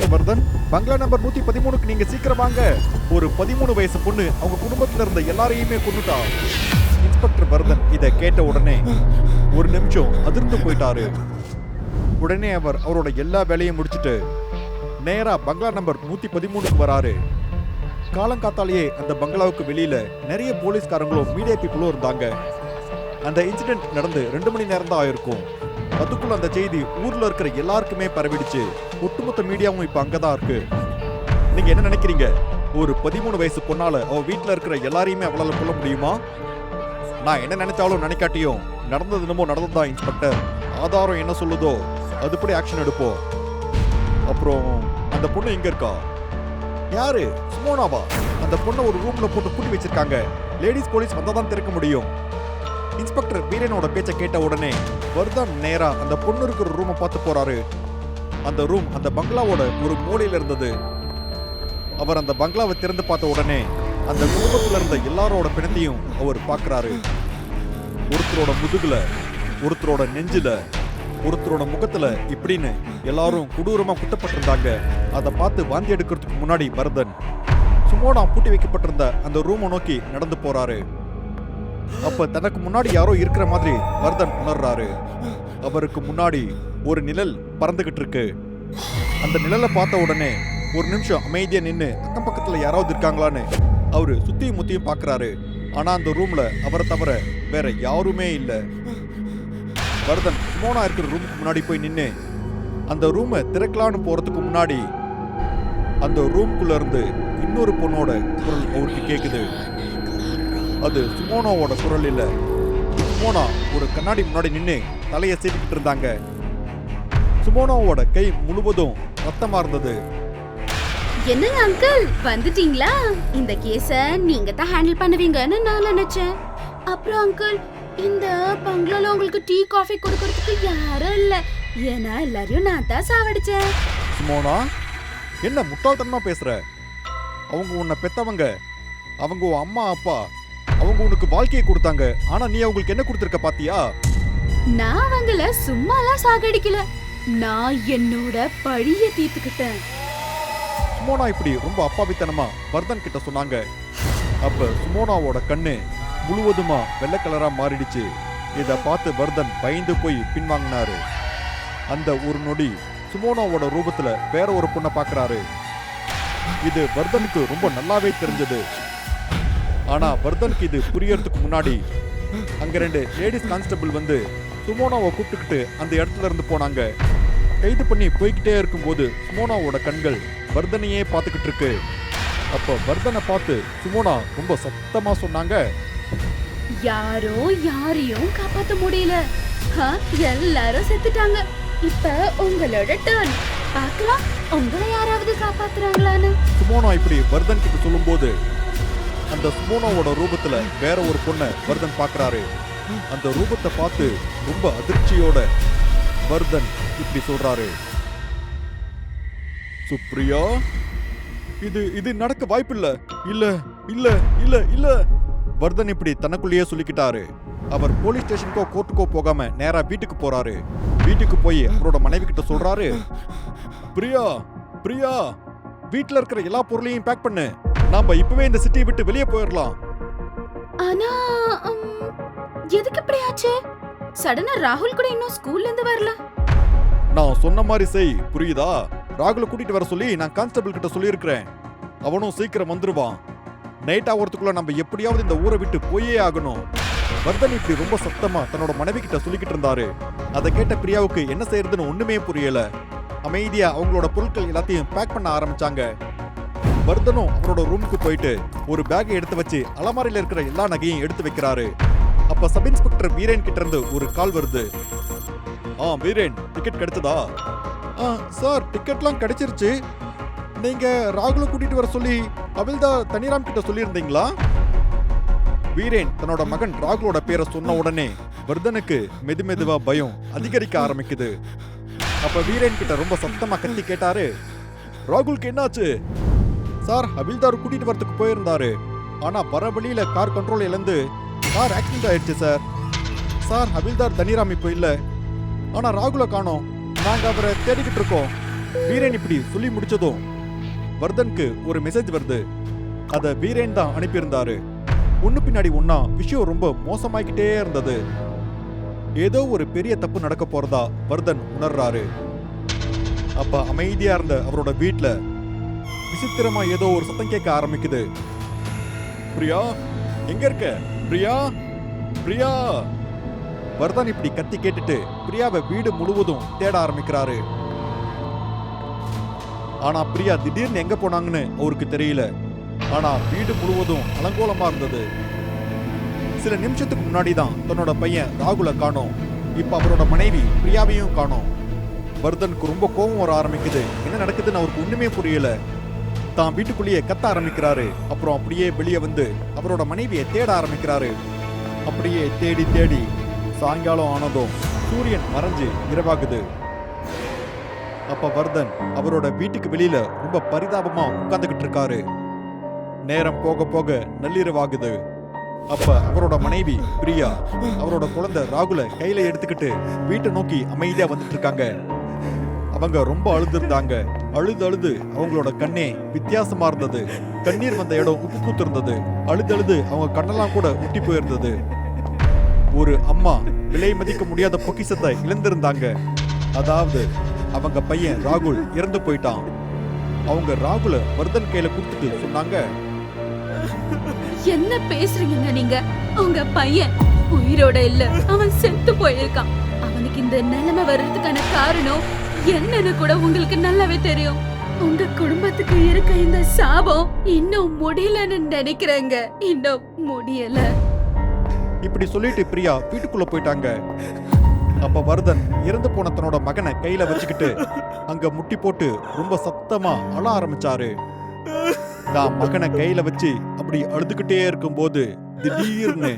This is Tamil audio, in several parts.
இன்ஸ்பெக்டர் வர்தன், பங்களா நம்பர் 113க்கு நீங்க சீக்கிரம் வாங்க. ஒரு 13 வயசு பொண்ணு அவங்க குடும்பத்துல இருந்த எல்லாரையுமே கொன்னுட்டா. இன்ஸ்பெக்டர் வர்தன் இதை கேட்ட உடனே ஒரு நிமிஷம் அதிர்ந்து போயிட்டாரு. உடனே அவர் அவரோட எல்லா வேலையும் முடிச்சுட்டு நேரா பங்களா நம்பர் 113க்கு வராரு. காலங்காத்தாலேயே அந்த பங்களாவுக்கு வெளியில நிறைய போலீஸ்காரங்களும் மீடியா பீப்புளும் இருந்தாங்க. அந்த இன்சிடென்ட் நடந்து 2 மணி நேரம் தான் ஆயிருக்கும். அதுக்குள்ள அந்த செய்தி ஊர்ல இருக்கிற எல்லாருக்குமே பரவிடுச்சு. ஒட்டுமொத்த மீடியாவும் இப்ப அங்கதான் இருக்கு. நீங்க என்ன நினைக்கிறீங்க? ஒரு 13 வயசு பொண்ணால அவ வீட்டுல இருக்கிற எல்லாரையுமே அவளால கொல்ல முடியுமா? நான் என்ன நினைச்சாலும் நினைக்காட்டியும் நடந்தது என்னமோ நடந்ததுதான் இன்ஸ்பெக்டர். ஆதாரம் என்ன சொல்லுதோ அதுபடி ஆக்ஷன் எடுப்போம். அப்புறம் அந்த பொண்ணு எங்க இருக்கா? யாரு? சுமோனாவா? அந்த பொண்ணை ஒரு ரூம்ல போட்டு பூட்டி வச்சிருக்காங்க. லேடிஸ் போலீஸ் வந்தாதான் திறக்க முடியும். இன்ஸ்பெக்டர் வீரனோட பேச்சை கேட்ட உடனே வர்தன் நேரா அந்த பொண்ணு இருக்கிற ரூமை பார்த்து போறாரு. அந்த ரூம் அந்த பங்களாவோட ஒரு மூலையில இருந்தது. அவர் அந்த பங்களாவை திறந்து பார்த்த உடனே அந்த குடும்பத்துல இருந்த எல்லாரோட பிணத்தையும் அவர் பார்க்கறாரு. ஒருத்தரோட முதுகுல, ஒருத்தரோட நெஞ்சில, ஒருத்தரோட முகத்துல இப்படின்னு எல்லாரும் கொடூரமா குத்தப்பட்டிருந்தாங்க. அதை பார்த்து வாந்தி எடுக்கிறதுக்கு முன்னாடி வர்தன் சுமோனா பூட்டி வைக்கப்பட்டிருந்த அந்த ரூமை நோக்கி நடந்து போறாரு. அப்ப தனக்கு முன்னாடி யாரோ இருக்கிற மாதிரி வர்தன் உணர்றாரு. அவருக்கு முன்னாடி ஒரு நிழல் பறந்துகிட்டு இருக்கு. அந்த நிழலை பார்த்த உடனே ஒரு நிமிஷம் அமைதியா நின்னு அக்கம் பக்கத்துல யாராவது இருக்காங்களான்னு அவரு சுத்தியும் முத்தியும் பாக்குறாரு. ஆனா அந்த ரூம்ல அவரை தவிர வேற யாருமே இல்ல. வர்தன் சுமோனா இருக்கிற ரூமுக்கு முன்னாடி போய் நின்னு அந்த ரூமை திறக்கலான்னு போறதுக்கு முன்னாடி அந்த ரூம்குள்ள இருந்து இன்னொரு பொண்ணோட குரல் அவருக்கு கேக்குது. அது சுமோனாவோட குரல் இல்ல. சுமோனா ஒரு கண்ணாடி முன்னாடி நின்னு தலையை சீவிக்கிட்டு இருந்தாங்க. சுமோனாவோட கை முழுவதும் ரத்தமா இருந்தது. என்னங்க அங்கிள், வந்துட்டீங்களா? இந்த கேஸ நீங்க தான் ஹேண்டில் பண்ணுவீங்கன்னு நான் நினைச்சேன். அப்புறம் அங்கிள், இந்த பங்களால உங்களுக்கு டீ காஃபி கொடுக்கறதுக்கு யாரும் இல்ல. ஏன்னா எல்லாரையும் நான் தான் சாவடிச்சேன். சுமோனா, என்ன முட்டாள்தனமா பேசுற? அவங்க உன்னை பெத்தவங்க. அவங்க உன் அம்மா அப்பா. அவங்க உனக்கு வாழ்க்கையை கொடுத்தாங்க. ஆனா நீ அவங்களுக்கு என்ன கொடுத்திருக்க பாத்தியா? நான் அவங்கள சும்மாலாம் சாகடிக்கல. நான் என்னோட பழிய தீர்த்துக்கிட்டேன். சுமோனா இப்படி ரொம்ப அப்பாவித்தனமா வர்தன் கிட்ட சொன்னாங்க. அப்ப சுமோனாவோட கண்ணு முழுவதுமா வெள்ளை கலரா மாறிடுச்சு. இத பார்த்து வர்தன் பயந்து போய் பின்வாங்கினாரு. அந்த ஒரு நொடி சுமோனாவோட ரூபத்துல வேற ஒரு பொண்ணை பார்க்கறாரு. இது வர்தனுக்கு ரொம்ப நல்லாவே தெரிஞ்சது. ஆனா வர்தனுக்கு இது புரியறதுக்கு முன்னாடி அங்க 2 லேடிஸ் கான்ஸ்டபிள் வந்து சுமோனாவை கூப்பிட்டுக்கிட்டு அந்த இடத்துல இருந்து போனாங்க. கைது பண்ணி போய்கிட்டே இருக்கும்போது சுமோனாவோட கண்கள் வர்தனையே பார்த்துக்கிட்டு இருக்கு. அப்ப வர்தனை பார்த்து சுமோனா ரொம்ப சத்தமா சொன்னாங்க, யாரோ யாரையும் காப்பாத்த முடியல. எல்லாரும் செத்துட்டாங்க. இப்ப உங்களோட டர்ன். பார்க்கலாம் உங்களை யாராவது காப்பாத்துறாங்களான்னு. சுமோனா இப்படி வர்தன் கிட்ட சொல்லும்போது அந்த சுமோனாவோட ரூபத்துல வேற ஒரு பொண்ணை வர்தன் பார்க்கறாரு. அந்த ரூபத்தை பார்த்து ரொம்ப அதிர்ச்சியோட வர்தன் இப்படி சொல்றாரு, சுப்ரியா, இது நடக்க வாய்ப்பில்ல. இல்ல இல்ல இல்ல இல்ல. வர்தன் இப்படி தனக்குள்ளேயே சொல்லிக்கிட்டாரு. அவர் போலீஸ் ஸ்டேஷனுக்கோ கோர்ட்டுக்கோ போகாம நேரா வீட்டுக்கு போறாரு. வீட்டுக்கு போய் அவரோட மனைவி கிட்ட சொல்றாரு, பிரியா பிரியா, வீட்டுல இருக்கிற எல்லா பொருளையும் பேக் பண்ணு. நாம இப்பவே இந்த சிட்டியை விட்டு வெளியே போயிடலாம். ஆனா எதுக்கு இப்படி ஆச்சு? சடனா ராகுல் கூட இன்னும் ஸ்கூல்ல இருந்து வரல. நான் சொன்ன மாதிரி செய், புரியுதா? ராகுல கூட்டிட்டு வர சொல்லி நான் கான்ஸ்டபிள் கிட்ட சொல்லியிருக்கிறேன். அவனும் சீக்கிரம் வந்துருவான். நைட் ஆகிறதுக்குள்ள நம்ம எப்படியாவது இந்த ஊரை விட்டு போயே ஆகணும். வர்தன் இப்படி ரொம்ப சத்தமா தன்னோட மனைவி கிட்ட சொல்லிக்கிட்டு இருந்தாரு. அதை கேட்ட பிரியாவுக்கு என்ன செய்யறதுன்னு ஒண்ணுமே புரியல. அமைதியா அவங்களோட பொருட்கள் எல்லாத்தையும் பேக் பண்ண ஆரம்பிச்சாங்க. வர்தனும் அவரோட ரூமுக்கு போயிட்டு ஒரு பேக்கை எடுத்து வச்சு அலமாரியில இருக்கிற எல்லா நகையும் எடுத்து வைக்கிறாரு. அப்ப சப் இன்ஸ்பெக்டர் வீரன் கிட்ட இருந்து ஒரு கால் வருது. வீரன், டிக்கெட் கிடைச்சதா? சார், டிக்கெட்லாம் கிடைச்சிருச்சு. நீங்க ராகுல கூட்டிட்டு வர சொல்லி ஹவில்தார் தனிராம் கிட்ட சொல்லியிருந்தீங்களா? வீரன் தன்னோட மகன் ராகுலோட பேரை சொன்ன உடனே வர்தனுக்கு மெதுவா பயம் அதிகரிக்க ஆரம்பிக்குது. அப்ப வீரன் கிட்ட ரொம்ப சத்தமா கத்தி கேட்டாரு, ராகுலுக்கு என்னாச்சு? சார், ஹவில்தார் கூட்டிட்டு வரதுக்கு போயிருந்தாரு. ஆனா வர வழியில கார் கண்ட்ரோல் இழந்து கார் ஆக்சிடென்ட் ஆயிடுச்சு சார். சார், ஹவில்தார் தனிராம் இப்போ இல்ல. ஆனா ராகுல காணோம். நாங்க அவரை தேடிக்கிட்டு இருக்கோம். வீரேன் இப்படி சொல்லி முடிச்சதும் வர்தனுக்கு ஒரு மெசேஜ் வருது. அத வீரேன் தான் அனுப்பியிருந்தாரு. ஒண்ணு பின்னாடி ஒண்ணா விஷயம் ரொம்ப மோசமாகிக்கிட்டே இருந்தது. ஏதோ ஒரு பெரிய தப்பு நடக்க போறதா வர்தன் உணர்றாரு. அப்ப அமைதியா இருந்த அவரோட வீட்ல விசித்திரமா ஏதோ ஒரு சத்தம் கேட்க ஆரம்பிக்குது. பிரியா, எங்க இருக்க? பிரியா, பிரியா! வர்தன் இப்படி கத்தி கேட்டுட்டு பிரியாவை வீடு முழுவதும் தேட ஆரம்பிக்கிறாரு. ஆனா பிரியா திடீர்னு எங்க போனாங்கன்னு அவருக்கு தெரியல. ஆனா வீடு முழுவதும் அலங்கோலமா இருந்தது. சில நிமிஷத்துக்கு முன்னாடி தான் தன்னோட பையன் ராகுல காணோம். இப்ப அவரோட மனைவி பிரியாவையும் காணோம். வர்தனுக்கு ரொம்ப கோபம் வர ஆரம்பிக்குது. என்ன நடக்குதுன்னு அவருக்கு ஒண்ணுமே புரியல. தான் வீட்டுக்குள்ளேயே கத்த ஆரம்பிக்கிறாரு. அப்புறம் அப்படியே வெளியே வந்து அவரோட மனைவியை தேட ஆரம்பிக்கிறாரு. அப்படியே தேடி தேடி சாயங்காலம் ஆனதும் சூரியன் மறைஞ்சு இரவாகுது. அப்ப வர்தன் அவரோட வீட்டுக்கு வெளியில ரொம்ப பரிதாபமா உட்கார்ந்துகிட்டு இருக்காரு. நேரம் போக போக நள்ளிரவாகுது. அப்ப அவரோட மனைவி பிரியா அவரோட குழந்தை ராகுல கையில எடுத்துக்கிட்டு வீட்டை நோக்கி அமைதியா வந்துட்டு இருக்காங்க. அவங்க ரொம்ப அழுதுருந்தாங்க. அழுது அழுது அவங்களோட கண்ணே வித்தியாசமா இருந்தது. கண்ணீர் வந்த இடம் உப்பு கூத்து இருந்தது. அழுது அழுது அவங்க கண்ணெல்லாம் கூட ஒட்டி போயிருந்தது. ஒரு அம்மா விலை மதிக்க முடியாத பொக்கிஷத்தை இழந்திருந்தாங்க. அதாவது அவங்க பையன் ராகுல் இறந்து போயிட்டான். அவங்க ராகுல வர்தன் கையில கொடுத்துட்டு சொன்னாங்க, என்ன பேசுறீங்க நீங்க? உங்க பையன் உயிரோட இல்ல, அவன் செத்து போயிருக்கான். அவனுக்கு இந்த நிலைமை வர்றதுக்கான காரணம் என்னன்னு கூட உங்களுக்கு நல்லாவே தெரியும். உங்க குடும்பத்துக்கு இருக்க இந்த சாபம் இன்னும் முடியலன்னு நினைக்கிறேங்க. இன்னும் முடியல. இப்படி சொல்லிட்டு பிரியா வீட்டுக்குள்ள போயிட்டாங்க. அப்ப வர்தன் இறந்து போன தன்னோட மகனை கையில வச்சுக்கிட்டு அங்க முட்டி போட்டு ரொம்ப சத்தமா அழ ஆரம்பிச்சாரு. தான் மகனை கையில வச்சு அப்படி அழுதுகிட்டே இருக்கும்போது திடீர்னு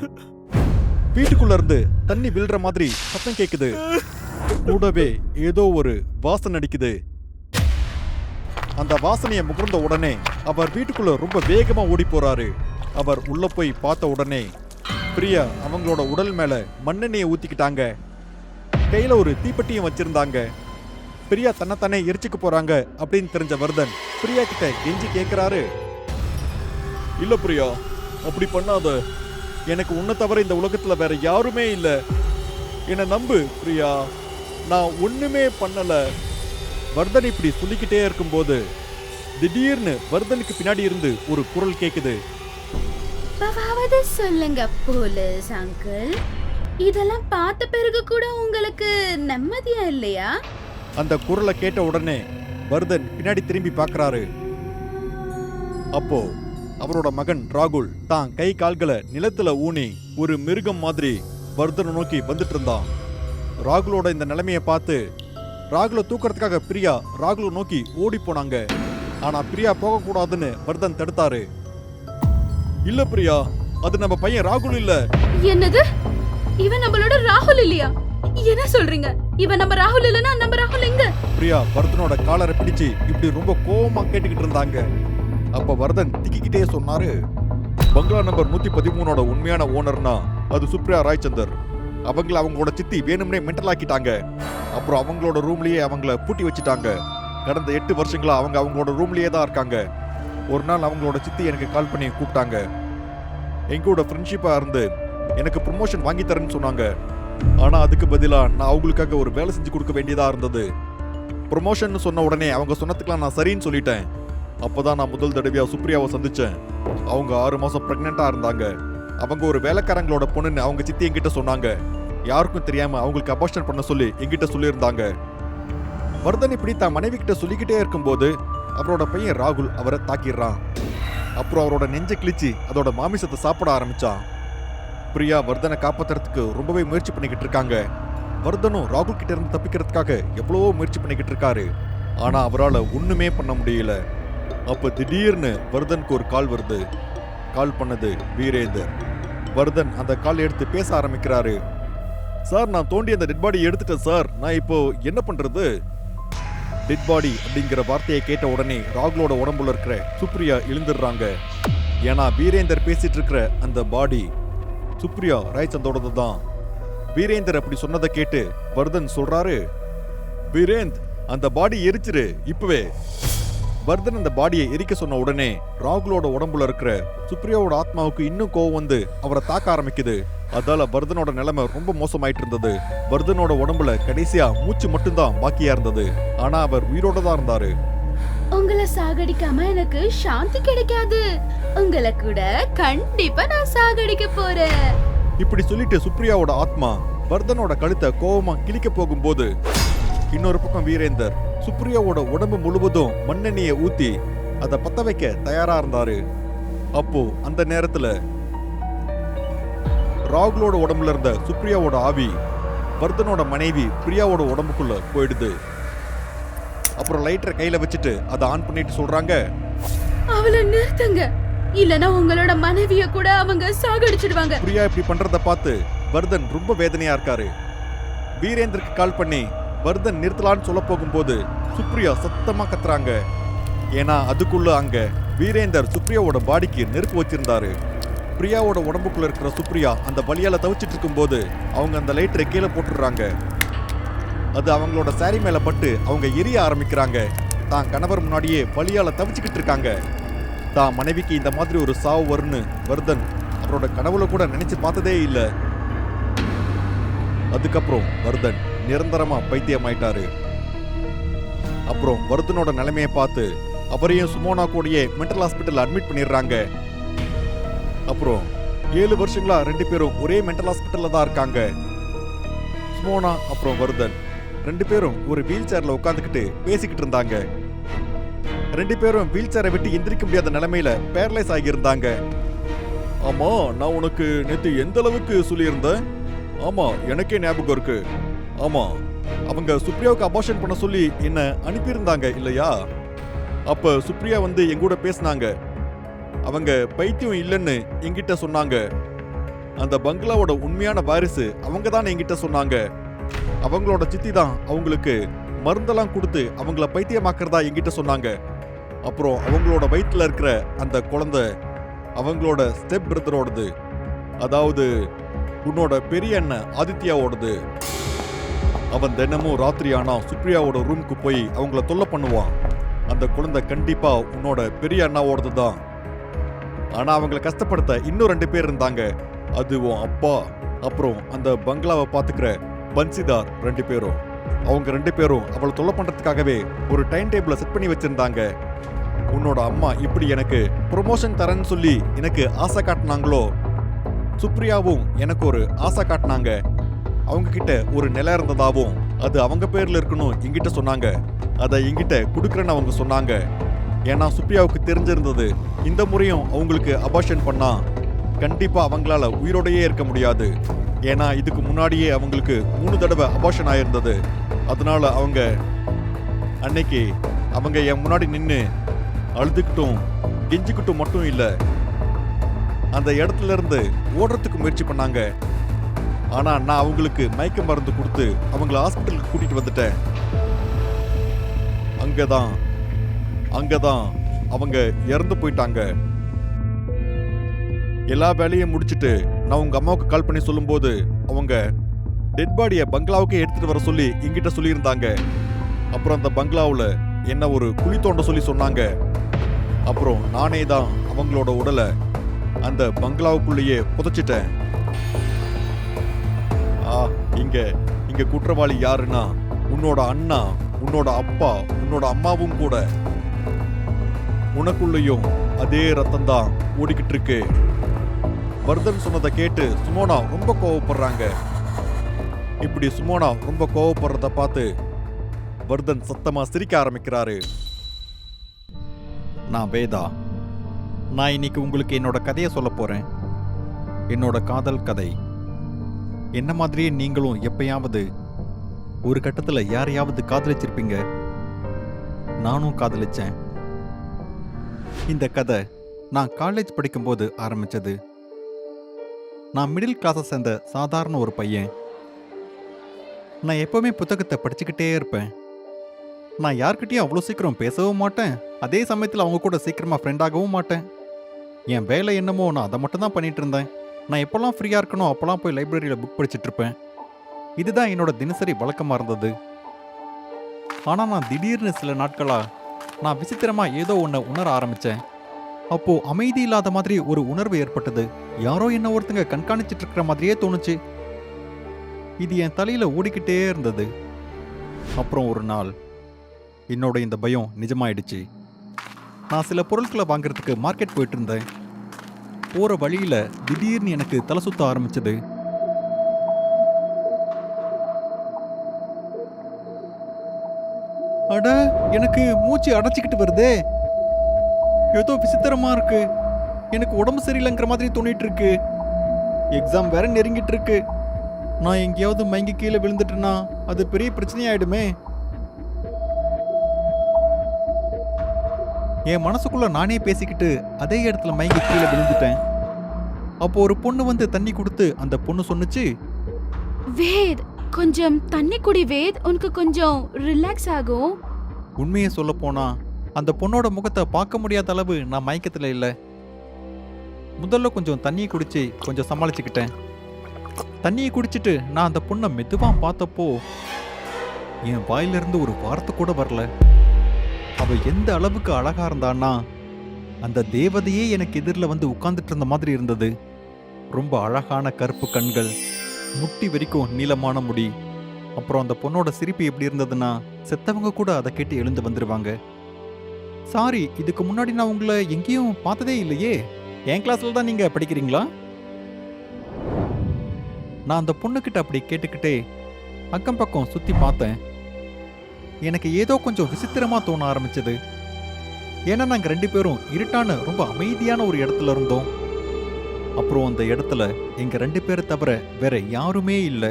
வீட்டுக்குள்ள இருந்து தண்ணி விழுற மாதிரி சத்தம் கேக்குது. கூடவே ஏதோ ஒரு வாசனை அடிக்குது. அந்த வாசனையை முகர்ந்த உடனே அவர் வீட்டுக்குள்ள ரொம்ப வேகமா ஓடி போறாரு. அவர் உள்ள போய் பார்த்த உடனே பிரியா அவங்களோட உடல் மேல மண்ணெண்ணெயை ஊத்திக்கிட்டாங்க. கையில ஒரு தீப்பெட்டியும் வச்சிருந்தாங்க. பிரியா தன்னைத்தானே எரிச்சுக்க போறாங்க அப்படின்னு தெரிஞ்ச வர்தன் பிரியா கிட்ட கெஞ்சி கேட்கிறாரு, இல்ல பிரியா, அப்படி பண்ணாத. எனக்கு உன்னை தவிர இந்த உலகத்துல வேற யாருமே இல்ல. என்ன நம்பு பிரியா, நான் ஒண்ணுமே பண்ணல. வர்தன் இப்படி சொல்லிக்கிட்டே இருக்கும்போது திடீர்னு வர்தனுக்கு பின்னாடி இருந்து ஒரு குரல் கேக்குது. சொல்லுங்க போலீஸ் அங்கிள், இதெல்லாம் பார்த்த பிறகு கூட உங்களுக்கு நிம்மதியா இல்லையா? அந்த குரலை கேட்ட உடனே வர்தன் பின்னாடி திரும்பி பார்க்கறாரு. அப்போ அவரோட மகன் ராகுல் தான் கை கால்களை நிலத்துல ஊனி ஒரு மிருகம் மாதிரி வர்தனை நோக்கி வந்துட்டு இருந்தான். ராகுலோட இந்த நிலைமையை பார்த்து ராகுலை தூக்கறதுக்காக பிரியா ராகுலை நோக்கி ஓடி போனாங்க. ஆனா பிரியா போகக்கூடாதுன்னு வர்தன் தடுத்தாரு. இல்ல பிரியா, அது நம்ம பையன் ராகுல் இல்ல. என்னது? இவன் நம்மளோட ராகுல் இல்லையா? என்ன சொல்றீங்க? இவன் நம்ம ராகுல் இல்லனா நம்ம ராகுல் எங்க? பிரியா வர்தனோட காலரை பிடிச்சு இப்படி ரொம்ப கோவமா கேட்டுக்கிட்டு இருந்தாங்க. அப்ப வர்தன் திக்கிக்கிட்டே சொன்னாரு, பங்களா நம்பர் 113ஓட உண்மையான ஓனர்னா அது சுப்ரியா ராய்ச்சந்தர். அவங்கள அவங்களோட சித்தி வேணும்னே மென்டல் ஆக்கிட்டாங்க. அப்புறம் அவங்களோட ரூம்லயே அவங்கள பூட்டி வச்சுட்டாங்க. கடந்த 8 வருஷங்களா அவங்க அவங்களோட ரூம்லயே தான் இருக்காங்க. ஒரு நாள் அவங்களோட சித்தி எனக்கு கால் பண்ணி கூப்பிட்டாங்க. எங்களோட ஃப்ரெண்ட்ஷிப்பா இருந்து எனக்கு ப்ரொமோஷன் வாங்கி தரேன்னு சொன்னாங்க. ஆனா அதுக்கு பதிலா நான் அவங்களுக்காக ஒரு வேலை செஞ்சு கொடுக்க வேண்டியதா இருந்தது. ப்ரொமோஷன் சொன்ன உடனே அவங்க சொன்னதுக்கெல்லாம் நான் சரின்னு சொல்லிட்டேன். அப்போதான் நான் முதல் தடவையா சுப்ரியாவை சந்திச்சேன். அவங்க 6 மாசம் பிரெக்னெண்டா இருந்தாங்க. அவங்க ஒரு வேலைக்காரங்களோட பொண்ணுன்னு அவங்க சித்தி என்கிட்ட சொன்னாங்க. யாருக்கும் தெரியாம அவங்களுக்கு அபார்ஷன் பண்ண சொல்லி என்கிட்ட சொல்லியிருந்தாங்க. வர்தன் இப்படி தான் மனைவி கிட்ட சொல்லிக்கிட்டே இருக்கும்போது அவரோட பையன் ராகுல் அவரை தாக்கிடுறான். அப்புறம் அவரோட நெஞ்சை கிழிச்சு அதோட மாமிசத்தை சாப்பிட ஆரம்பிச்சான். பிரியா வர்தனை காப்பாத்துறதுக்கு ரொம்பவே முயற்சி பண்ணிக்கிட்டு இருக்காங்க. வர்தனும் ராகுல் கிட்ட இருந்து தப்பிக்கிறதுக்காக எவ்வளவோ முயற்சி பண்ணிக்கிட்டு இருக்காரு. ஆனா அவரால் ஒண்ணுமே பண்ண முடியல. அப்ப திடீர்னு வர்தனுக்கு ஒரு கால் வருது. கால் பண்ணது வீரேந்தர். வர்தன் அந்த கால் எடுத்து பேச ஆரம்பிக்கிறாரு. சார், நான் தோண்டி அந்த டெட் பாடி எடுத்துட்டேன் சார். நான் இப்போ என்ன பண்றது? டெட் பாடி அப்படிங்கிற வார்த்தையை கேட்ட உடனே ராகுலோட உடம்புல இருக்கிற சுப்ரியா எழுந்துடுறாங்க. ஏன்னா வீரேந்தர் பேசிட்டு இருக்கிற அந்த பாடி சுப்ரியா ராய்ச்சந்தோடது தான். வீரேந்தர் அப்படி சொன்னதை கேட்டு வர்தன் சொல்றாரு, வீரேந்த், அந்த பாடி எரிச்சிரு இப்பவே. வர்தன் அந்த பாடியை எரிக்க சொன்ன உடனே ராகுலோட உடம்புல இருக்கிற சுப்ரியாவோட ஆத்மாவுக்கு இன்னும் கோவம் வந்து அவரை தாக்க ஆரம்பிக்குது. அதால வர்தனோட நிலைமை ரொம்ப மோசமாயிட்டு இருந்தது. வர்தனோட உடம்புல கடைசியா மூச்சு மட்டும்தான் பாக்கியா இருந்தது. ஆனா அவர் உயிரோட தான் இருந்தாரு. உங்களை சாகடிக்காம எனக்கு சாந்தி கிடைக்காது. உங்களை கூட கண்டிப்பா நான் சாகடிக்க போறேன். இப்படி சொல்லிட்டு சுப்ரியாவோட ஆத்மா வர்தனோட கழுத்தை கோவமா கிழிக்க போகும்போது இன்னொரு பக்கம் வீரேந்தர் சுப்ரியாவோட உடம்பு முழுவதும் மண்ணெண்ணெயை ஊத்தி அதை பத்த வைக்க தயாரா இருந்தாரு. அப்போ அந்த நேரத்துல ராகுலோட உடம்புல இருந்த சுப்ரியாவோட ஆவி வர்தனோட மனைவி பிரியாவோட உடம்புக்குள்ள போயிடுது. அப்புறம் லைட்டரை கையில வச்சுட்டு அதை ஆன் பண்ணிட்டு சொல்றாங்க, அவளை நிறுத்துங்க, இல்லனா உங்களோட மனைவிய கூட அவங்க சாகடிச்சிடுவாங்க. பிரியா இப்படி பண்றத பார்த்து வர்தன் ரொம்ப வேதனையா இருக்காரு. வீரேந்தருக்கு கால் பண்ணி வர்தன் நிறுத்தலான்னு சொல்ல போகும்போது சுப்ரியா சத்தமா கத்துறாங்க. ஏன்னா அதுக்குள்ள அங்க வீரேந்தர் சுப்ரியாவோட பாடிக்கு நெருப்பு வச்சிருந்தாரு. பிரியாவோட உடம்புக்குள்ள இருக்கிற சுப்ரியா அந்த வலியால தவிச்சிட்டு இருக்கும்போது அவங்க அந்த லைட்டரை கீழே போட்டுடுறாங்க. அது அவங்களோட சாரி மேல பட்டு அவங்க எரிய ஆரம்பிக்கிறாங்க. தான் கணவர் முன்னாடியே வலியால தவிச்சுக்கிட்டு இருக்காங்க. தான் மனைவிக்கு இந்த மாதிரி ஒரு சாவு வரும்னு வர்தன் அவரோட கனவுல கூட நினைச்சு பார்த்ததே இல்லை. அதுக்கப்புறம் வர்தன் நிரந்தரமா பைத்தியமாயிட்டாரு. அப்புறம் வர்தனோட நிலைமையை பார்த்து அவரையும் சுமோனா கூடயே மென்டல் ஹாஸ்பிட்டல் அட்மிட் பண்ணிடுறாங்க. அப்புறம் 7 வருஷங்களா 2 பேரும் ஒரே மென்டல் ஹாஸ்பிட்டல்ல தான் இருக்காங்க. சுமோனா அப்புறம் வர்தன் 2 பேரும் ஒரு வீல் சேர்ல உட்காந்துக்கிட்டு பேசிக்கிட்டு இருந்தாங்க. 2 பேரும் வீல் சேரை விட்டு எந்திரிக்க முடியாத நிலைமையில பேரலைஸ் ஆகியிருந்தாங்க. ஆமா, நான் உனக்கு நேத்து எந்த அளவுக்கு சொல்லியிருந்தேன்? ஆமா, எனக்கே ஞாபகம் இருக்கு. ஆமா, அவங்க சுப்ரியாவுக்கு அபார்ஷன் பண்ண சொல்லி என்ன அனுப்பியிருந்தாங்க இல்லையா? அப்ப சுப்ரியா வந்து எங்கூட பேசினாங்க. அவங்க பைத்தியம் இல்லைன்னு என்கிட்ட சொன்னாங்க. அந்த பங்களாவோட உண்மையான வாரிசு அவங்க தான் என்கிட்ட சொன்னாங்க. அவங்களோட சித்தி தான் அவங்களுக்கு மருந்தெல்லாம் கொடுத்து அவங்கள பைத்தியமாக்குறதா என்கிட்ட சொன்னாங்க. அப்புறம் அவங்களோட வயிற்றுல இருக்கிற அந்த குழந்தை அவங்களோட ஸ்டெப் பிரதரோடது, அதாவது உன்னோட பெரிய அண்ணன் ஆதித்யாவோடது. அவன் தினமும் ராத்திரி ஆனா சுப்ரியாவோட ரூமுக்கு போய் அவங்கள தொல்லை பண்ணுவான். அந்த குழந்தை கண்டிப்பா உன்னோட பெரிய அண்ணாவோடது தான். ஆனா அவங்கள கஷ்டப்படுத்த இன்னும் 2 பேர் இருந்தாங்க. அது உன் அப்பா, அப்புறம் அந்த பங்களாவை பாத்துக்கிற பன்சிதார் 2 பேரும். அவங்க 2 பேரும் அவளை தொல்லை பண்றதுக்காகவே ஒரு டைம் டேபிள செட் பண்ணி வச்சிருந்தாங்க. உன்னோட அம்மா இப்படி எனக்கு ப்ரொமோஷன் தரேன்னு சொல்லி எனக்கு ஆசை காட்டினாங்களோ, சுப்ரியாவும் எனக்கு ஒரு ஆசை காட்டினாங்க. அவங்க கிட்ட ஒரு நிலம் இருந்ததாவும் அது அவங்க பேர்ல இருக்கணும் என்கிட்ட சொன்னாங்க. அதை என்கிட்ட கொடுக்குறேன்னு அவங்க சொன்னாங்க. ஏன்னா சுப்ரியாவுக்கு தெரிஞ்சிருந்தது இந்த முறையும் அவங்களுக்கு அபார்ஷன் பண்ணா கண்டிப்பா அவங்களால உயிரோடையே இருக்க முடியாது. ஏன்னா இதுக்கு முன்னாடியே அவங்களுக்கு 3 தடவை அபார்ஷன் ஆயிருந்தது. அதனால அவங்க அன்னைக்கு அவங்க என் முன்னாடி நின்று அழுதுகிட்டும் கெஞ்சிக்கிட்டும் மட்டும் இல்ல, அந்த இடத்துல இருந்து ஓடுறதுக்கு முயற்சி பண்ணாங்க. ஆனா நான் அவங்களுக்கு மயக்க மருந்து கொடுத்து அவங்கள ஹாஸ்பிட்டலுக்கு கூட்டிட்டு வந்துட்டேன். அங்கதான் அவங்க இறந்து போயிட்டாங்க. எல்லா வேலையும் முடிச்சிட்டு நான் உங்க அம்மாவுக்கு கால் பண்ணி சொல்லும்போது அவங்க டெட் பாடியை பங்களாவுக்கு எடுத்துட்டு வர சொல்லி என்கிட்ட சொல்லியிருந்தாங்க. அப்புறம் அந்த பங்களாவில் என்ன ஒரு குழி தோண்ட சொல்லி சொன்னாங்க. அப்புறம் நானே தான் அவங்களோட உடலை அந்த பங்களாவுக்குள்ளேயே புதைச்சிட்டேன். இங்க குற்றவாளி யாருன்னா உன்னோட அண்ணா, உன்னோட அப்பா, உன்னோட அம்மாவும் கூட. உனக்குள்ளேயும் அதே ரத்தம் தான் ஓடிக்கிட்டு இருக்கு. வர்தன் சொன்னதை கேட்டு சுமோனா ரொம்ப கோவப்படுறாங்க. இப்படி சுமோனா ரொம்ப கோவப்படுறத பார்த்து வர்தன் சத்தமா சிரிக்க ஆரம்பிக்கிறாரு. நான் வேதா. நான் இன்னைக்கு உங்களுக்கு என்னோட கதையை சொல்ல போறேன். என்னோட காதல் கதை. என்ன மாதிரியே நீங்களும் எப்பயாவது ஒரு கட்டத்துல யாரையாவது காதலிச்சிருப்பீங்க. நானும் காதலிச்சேன். இந்த கதை நான் காலேஜ் படிக்கும்போது ஆரம்பிச்சது. நான் மிடில் கிளாஸை சேர்ந்த சாதாரண ஒரு பையன். நான் எப்பவுமே புத்தகத்தை படிச்சுக்கிட்டே இருப்பேன். நான் யார்கிட்டயும் அவ்வளோ சீக்கிரம் பேசவும் மாட்டேன். அதே சமயத்தில் அவங்க கூட சீக்கிரமா ஃப்ரெண்டாகவும் மாட்டேன். என் வேலை என்னமோ நான் அதை மட்டும் தான் பண்ணிட்டு இருந்தேன். நான் எப்போல்லாம் ஃப்ரீயாக இருக்கணும் அப்போல்லாம் போய் லைப்ரரியில் புக் படிச்சுட்டு இருப்பேன். இதுதான் என்னோட தினசரி வழக்கமாக இருந்தது. ஆனா நான் திடீர்னு சில நாட்களா நான் விசித்திரமா ஏதோ ஒன்றை உணர ஆரம்பிச்சேன். அப்போ அமைதி இல்லாத மாதிரி ஒரு உணர்வு ஏற்பட்டது. யாரோ என்ன ஒருத்தங்க கண்காணிச்சிட்டு இருக்கிற மாதிரியே தோணுச்சு. இது என் தலையில ஓடிக்கிட்டே இருந்தது. அப்புறம் ஒரு நாள் என்னோட இந்த பயம் நிஜமாயிடுச்சு. நான் சில பொருட்களை வாங்குறதுக்கு மார்க்கெட் போயிட்டு இருந்தேன். போற வழியில திடீர்னு எனக்கு தலை சுத்த ஆரம்பிச்சது. அட, எனக்கு மூச்சு அடைச்சிக்கிட்டு வருதே. ஏதோ விசித்திரமா இருக்கு. எனக்கு உடம்பு சரியில்லைங்கிற மாதிரி தோணிட்டு இருக்கு. எக்ஸாம் வேற நெருங்கிட்டு இருக்கு. நான் எங்கேயாவது மயங்கி கீழே விழுந்துட்டேன்னா அது பெரிய பிரச்சனையாயிடுமே. என் மனசுக்குள்ள நானே பேசிக்கிட்டு அதே இடத்துல மயங்கி கீழே விழுந்துட்டேன். அப்போ ஒரு பொண்ணு வந்து தண்ணி கொடுத்து அந்த பொண்ணு சொன்னுச்சு, வேத், கொஞ்சம் தண்ணி குடி வேத், உனக்கு கொஞ்சம் ரிலாக்ஸ் ஆகும். உண்மையை சொல்ல போனா அந்த பொண்ணோட முகத்தை பார்க்க முடியாத அளவு நான் மயக்கத்துல இல்லை. முதல்ல கொஞ்சம் தண்ணியை குடிச்சு கொஞ்சம் சமாளிச்சுக்கிட்டேன். தண்ணியை குடிச்சிட்டு நான் அந்த பொண்ணை மெதுவா பார்த்தப்போ என் வாயிலிருந்து ஒரு வார்த்தை கூட வரல. அவ எந்த அளவுக்கு அழகா இருந்தான்னா அந்த தேவதையே எனக்கு எதிரில் வந்து உட்கார்ந்துட்டு இருந்த மாதிரி இருந்தது. ரொம்ப அழகான கருப்பு கண்கள், முட்டி வரைக்கும் நீளமான முடி. அப்புறம் அந்த பொண்ணோட சிரிப்பு எப்படி இருந்ததுன்னா செத்தவங்க கூட அதை கேட்டு எழுந்து வந்துருவாங்க. சாரி, இதுக்கு முன்னாடி நான் உங்களை எங்கேயும் பார்த்ததே இல்லையே. என் கிளாஸ்ல தான் நீங்க படிக்கிறீங்களா? நான் அந்த பொண்ணுக்கிட்ட அப்படி கேட்டுக்கிட்டே அக்கம் பக்கம் சுத்தி பார்த்தேன். எனக்கு ஏதோ கொஞ்சம் விசித்திரமா தோண ஆரம்பிச்சது. ஏன்னா நாங்க 2 பேரும் இருட்டான ரொம்ப அமைதியான ஒரு இடத்துல இருந்தோம். அப்புறம் அந்த இடத்துல எங்க 2 பேரை தவிர வேற யாருமே இல்லை.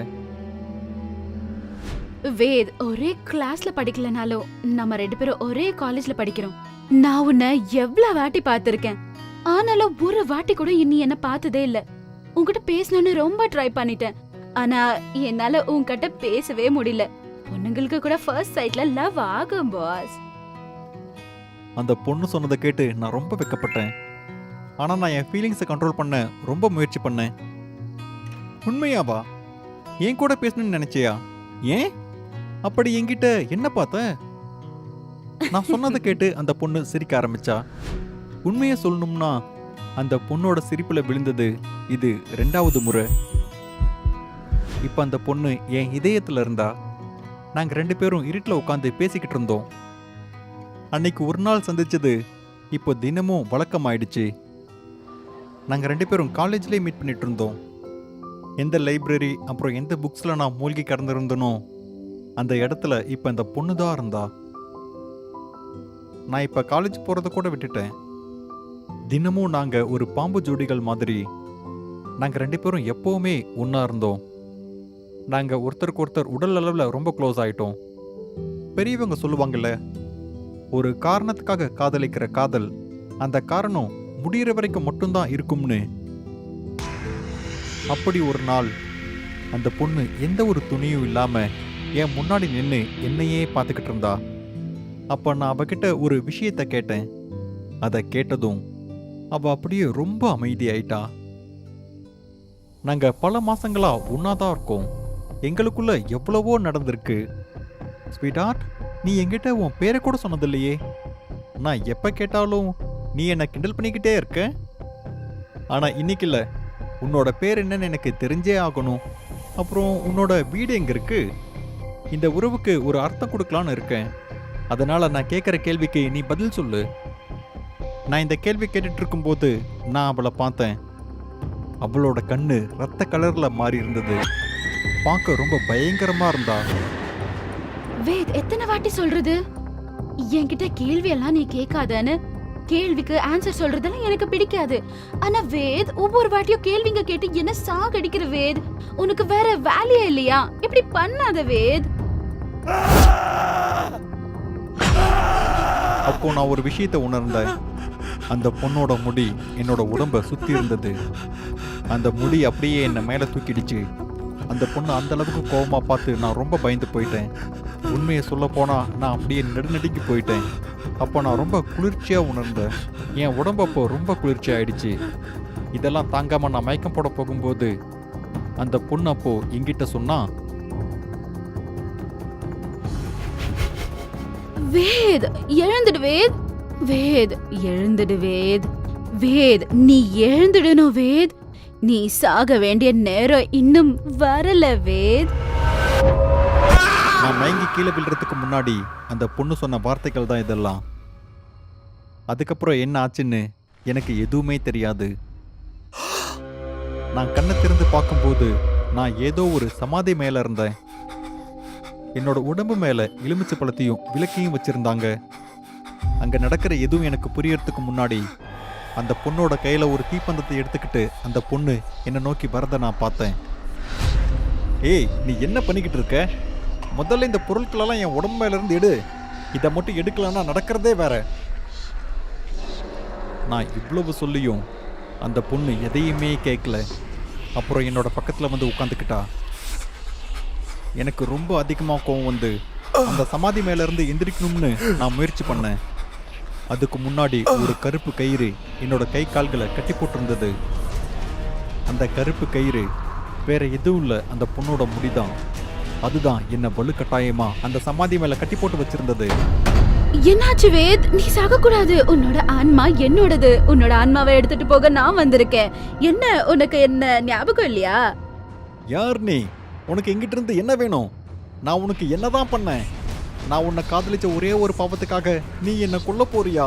வேத், ஒரே கிளாஸ்ல படிக்கலனாலும் நம்ம 2 பேரும் ஒரே காலேஜ்ல படிக்கிறோம். நான் உன்னை எவ்வளவு வாட்டி பார்த்திருக்கேன். ஆனாலும் ஒரு வாட்டி கூட நீ என்ன பார்த்ததே இல்ல. உன்கிட்ட பேசணும்னு ரொம்ப ட்ரை பண்ணிட்டேன். ஆனா என்னால உன்கிட்ட பேசவே முடியல. பொண்ணுங்களுக்கு கூட ஃபர்ஸ்ட் சைட்ல லவ் ஆகும் பாஸ். அந்த பொண்ணு சொன்னதை கேட்டு நான் ரொம்ப வெக்கப்பட்டேன். ஆனா நான் என் ஃபீலிங்ஸை கண்ட்ரோல் பண்ண ரொம்ப முயற்சி பண்ணேன். உண்மையாவா? என் கூட பேசணும்னு நினைச்சியா? ஏன் அப்படி என்கிட்ட என்ன பார்த்த? நான் சொன்னதை கேட்டு அந்த பொண்ணு சிரிக்க ஆரம்பிச்சா. உண்மையை சொல்லணும்னா அந்த பொண்ணோட சிரிப்புல விழுந்தது இது 2வது முறை. இப்ப அந்த பொண்ணு என் இதயத்துல இருந்தா. நாங்க 2 பேரும் இருட்டில் உட்காந்து பேசிக்கிட்டு இருந்தோம். அன்னைக்கு ஒரு நாள் சந்திச்சது இப்போ தினமும் வழக்கமாயிடுச்சு. நாங்க 2 பேரும் காலேஜ்லேயே மீட் பண்ணிட்டு இருந்தோம். எந்த லைப்ரரி அப்புறம் எந்த புக்ஸ்ல நான் மூழ்கி கடந்திருந்தனோ அந்த இடத்துல இப்ப இந்த பொண்ணு தான் இருந்தா. நான் இப்ப காலேஜ் போறத கூட விட்டுட்டேன். தினமும் நாங்க ஒரு பாம்பு ஜோடிகள் மாதிரி நாங்க 2 பேரும் எப்பவுமே ஒன்னா இருந்தோம். நாங்க ஒருத்தருக்கு ஒருத்தர் உடல் அளவுல ரொம்ப க்ளோஸ் ஆயிட்டோம். பெரியவங்க சொல்லுவாங்கல்ல, ஒரு காரணத்துக்காக காதலிக்கிற காதல் அந்த காரணம் முடிகிற வரைக்கும் மட்டும்தான் இருக்கும்னு. அப்படி ஒரு நாள் அந்த பொண்ணு எந்த ஒரு துணியும் இல்லாம என் முன்னாடி நின்று என்னையே பார்த்துக்கிட்டு இருந்தா. அப்ப நான் அவகிட்ட ஒரு விஷயத்த கேட்டேன். அதை கேட்டதும் அவ அப்படியே ரொம்ப அமைதியாயிட்டா. நாங்க பல மாசங்களா ஒன்னாதான் இருக்கோம். எங்களுக்குள்ள எவ்வளவோ நடந்திருக்கு. ஸ்வீட்ஹார்ட், நீ என்கிட்ட உன் பேரை கூட சொன்னதில்லையே. நான் எப்ப கேட்டாலும் நீ என்ன கிண்டல் பண்ணிக்கிட்டே இருக்க. ஆனா இன்னைக்கு இல்ல, உன்னோட பேர் என்னன்னு எனக்கு தெரிஞ்சே ஆகணும். அப்புறம் உன்னோட வீடு எங்க இருக்கு? இந்த உறவுக்கு ஒரு அர்த்தம் கொடுக்கலான்னு இருக்கேன். அதனால நான் கேட்குற கேள்விக்கு நீ பதில் சொல்லு. நான் இந்த கேள்வி கேட்டுட்டு இருக்கும்போது நான் அவளை பார்த்தேன். அவளோட கண்ணு ரத்த கலர்ல மாறி இருந்தது. பார்க்க ரொம்ப பயங்கரமா இருந்தா. வேத், எத்தனை வாட்டி சொல்றது என்கிட்ட கேள்வி எல்லாம் நீ கேட்காதன்னு? கேள்விக்கு ஆன்சர் சொல்றதெல்லாம் எனக்கு பிடிக்காது. ஆனா வேத், ஒவ்வொரு வாட்டியும் கேள்விங்க கேட்டு என்ன சாகடிக்கிற வேத். உனக்கு வேற வேலையே இல்லையா? இப்படி பண்ணாத வேத். அப்போ நான் ஒரு விஷயத்தை உணர்ந்தேன். அந்த பொண்ணோட முடி என்னோட உடம்ப சுத்தி இருந்தது. அந்த முடி அப்படியே என்னை மேல தூக்கிடுச்சு. அந்த பொண்ணு அந்த அளவுக்கு கோவமா பார்த்து நான் ரொம்ப பயந்து போயிட்டேன். உண்மையை சொல்ல போனா நான் அப்படியே நடுநடுங்கி போயிட்டேன். அப்போ நான் ரொம்ப குளிர்ச்சியா உணர்ந்தேன். என் உடம்பு அப்போ ரொம்ப குளிர்ச்சி ஆயிடுச்சு. இதெல்லாம் தாங்காம நான் மயக்கம் போட போகும்போது அந்த பொண்ணு அப்போ என்கிட்ட சொன்னா, வேத், எழுந்துடு வேத். வேத், எழுந்துடு வேத். வேத், நீ எழுந்துடணும் வேத். நீ சாக வேண்டிய நேரம் இன்னும் வரல வேத். நான் மயங்கி கீழே விழுறதுக்கு முன்னாடி அந்த பொண்ணு சொன்ன வார்த்தைகள் தான் இதெல்லாம். அதுக்கப்புறம் என்ன ஆச்சுன்னு எனக்கு எதுவுமே தெரியாது. நான் கண்ணை திறந்து பார்க்கும்போது நான் ஏதோ ஒரு சமாதி மேல இருந்தேன். என்னோட உடம்பு மேல எலுமிச்சை பழத்தையும் விளக்கையும் வச்சிருந்தாங்க. அங்க நடக்கிற எதுவும் எனக்கு புரியறதுக்கு முன்னாடி அந்த பொண்ணோட கையில ஒரு தீப்பந்தத்தை எடுத்துக்கிட்டு அந்த பொண்ணு என்னை நோக்கி வரத நான் பார்த்தேன். ஏய், நீ என்ன பண்ணிக்கிட்டு இருக்க? முதல்ல இந்த பொருட்களெல்லாம் என் உடம்பு மேல இருந்து எடு. இதை மட்டும் எடுக்கலன்னா நடக்கிறதே வேற. நான் இவ்வளவு சொல்லியும் அந்த பொண்ணு எதையுமே கேட்கல. அப்புறம் என்னோட பக்கத்தில் வந்து உட்காந்துக்கிட்டா. எனக்கு ரொம்ப அதிகமாக கோவம் வந்து அந்த சமாதி மேல இருந்து எந்திரிக்கணும்னு நான் முயற்சி பண்ணேன். அதுக்கு முன்னாடி ஒரு கருப்பு கயிறு என்னோட கை கால்களை கட்டி போட்டிருந்தது. அந்த கருப்பு கயிறு வேற எதுவும் இல்லை, அந்த பொண்ணோட முடிதான். அதுதான் என்ன வலுக்கட்டாயமா அந்த சமாதி மேல கட்டி போட்டு வச்சிருந்தது. என்னாச்சு வேத்? நீ சாக கூடாது. உன்னோட ஆன்மா என்னோடது. உன்னோட ஆன்மாவை எடுத்துட்டு போக நான் வந்திருக்கேன். என்ன, உனக்கு என்ன ஞாபகம் இல்லையா? யார் நீ? உனக்கு எங்கிட்ட இருந்து என்ன வேணும்? நான் உனக்கு என்னதான் பண்ணேன்? நான் உன்னை காதலிச்ச ஒரே ஒரு பாவத்துக்காக நீ என்ன கொல்ல போறியா?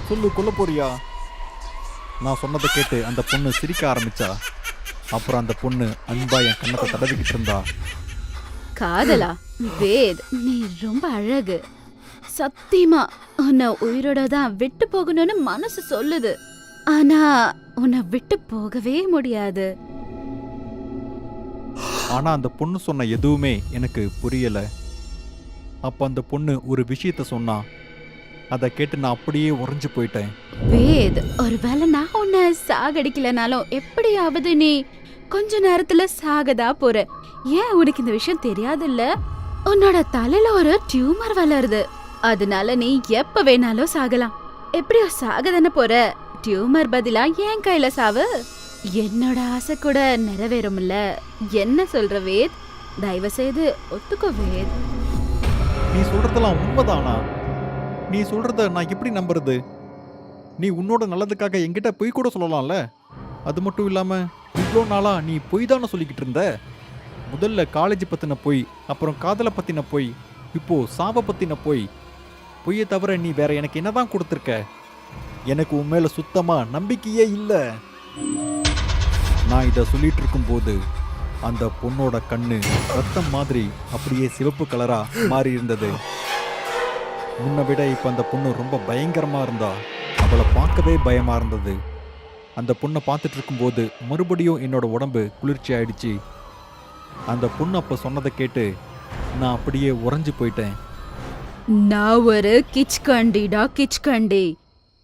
சொல்லு, கொல்ல போறியா? நான் சொன்னதை கேட்டு அந்த பொண்ணு சிரிக்க ஆரம்பிச்சா. அப்புறம் அந்த பொண்ணு அன்பா என் கண்ணத்தை தடவிக்கிட்டு இருந்தா. காதலா? வேத், நீ ரொம்ப அழகு. சத்தியமா உன்னை உயிரோட தான் விட்டு போகணும்னு மனசு சொல்லுது. ஆனா உன்னை விட்டு போகவே முடியாது. ஆனா அந்த பொண்ணு சொன்ன எதுவுமே எனக்கு புரியல. அப்ப அந்த பொண்ணு ஒரு விஷயத்த சொன்னா. அதை கேட்டு நான் அப்படியே உறைஞ்சு போயிட்டேன். வேத், ஒருவேளை நான் உன்னை சாகடிக்கலனாலும் எப்படியாவது நீ கொஞ்ச நேரத்துல சாகதா போற. ஏன் உனக்கு இந்த விஷயம் தெரியாதுல்ல? உன்னோட தலையில ஒரு டியூமர் வளருது. அதனால நீ எப்ப வேணாலும் சாகலாம். எப்படியோ சாகதானே போற. டியூமர் பதிலா என் கையில சாவு. என்னோட ஆசை கூட நிறைவேறும்ல. என்ன சொல்ற வேத்? தயவு செய்து ஒத்துக்கோ வேத். நீ சொல்றதெல்லாம் உண்மைதானா? நீ சொல்றத நான் எப்படி நம்புறது? நீ உன்னோட நல்லதுக்காக என்கிட்ட பொய் கூட சொல்லலாம்ல. அது மட்டும் இல்லாம இவ்வளோ நாளா நீ பொய் தானே சொல்லிக்கிட்டு இருந்த. முதல்ல காலேஜ் பத்தின பொய், அப்புறம் காதலை பத்தின பொய், இப்போ சாவை பத்தின பொய். பொய்யை தவிர நீ வேற எனக்கு என்னதான் கொடுத்துருக்க? எனக்கு உன் மேல சுத்தமா நம்பிக்கையே இல்லை. நான் இதை சொல்லிட்டு இருக்கும்போது அந்த பொண்ணோட கண்ணு ரத்தம் மாதிரி அப்படியே சிவப்பு கலரா மாறி இருந்தது. முன்ன விட இப்ப அந்த பொண்ணு ரொம்ப பயங்கரமா இருந்தா. அவளை பார்க்கவே பயமா இருந்தது. அந்த பொண்ணை பார்த்துட்டு இருக்கும்போது மறுபடியும் என்னோட உடம்பு குளிர்ச்சி ஆயிடுச்சு. அந்த பொண்ணு அப்ப சொன்னதை கேட்டு நான் அப்படியே உறைஞ்சு போயிட்டேன். நான் ஒரு கிச்கண்டிடா, கிச்கண்டி.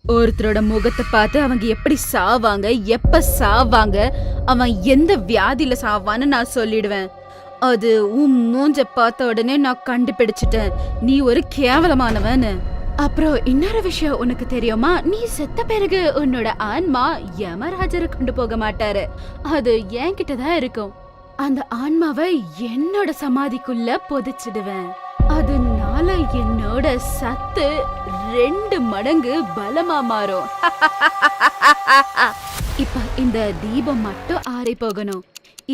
ஒருத்தரோட முகத்தை பார்த்து அவங்க எப்படி சாவாங்க, எப்ப சாவாங்க, அவன் எந்த வியாதியில சாவான்னு நான் சொல்லிடுவேன். அது உன் மூஞ்ச பார்த்த உடனே நான் கண்டுபிடிச்சிட்டேன். நீ ஒரு கேவலமானவன். அப்புறம் இன்னொரு விஷயம் உனக்கு தெரியுமா? நீ செத்த பிறகு உன்னோட ஆன்மா யமராஜரை கொண்டு போக மாட்டாரு. அது என்கிட்ட தான் இருக்கும். அந்த ஆன்மாவை என்னோட சமாதிக்குள்ள புதைச்சிடுவேன். அதனால என்னோட சத்து 2 மடங்கு பலமா மாறும். இப்ப இந்த தீபம் மட்டும் ஆறி போகணும்.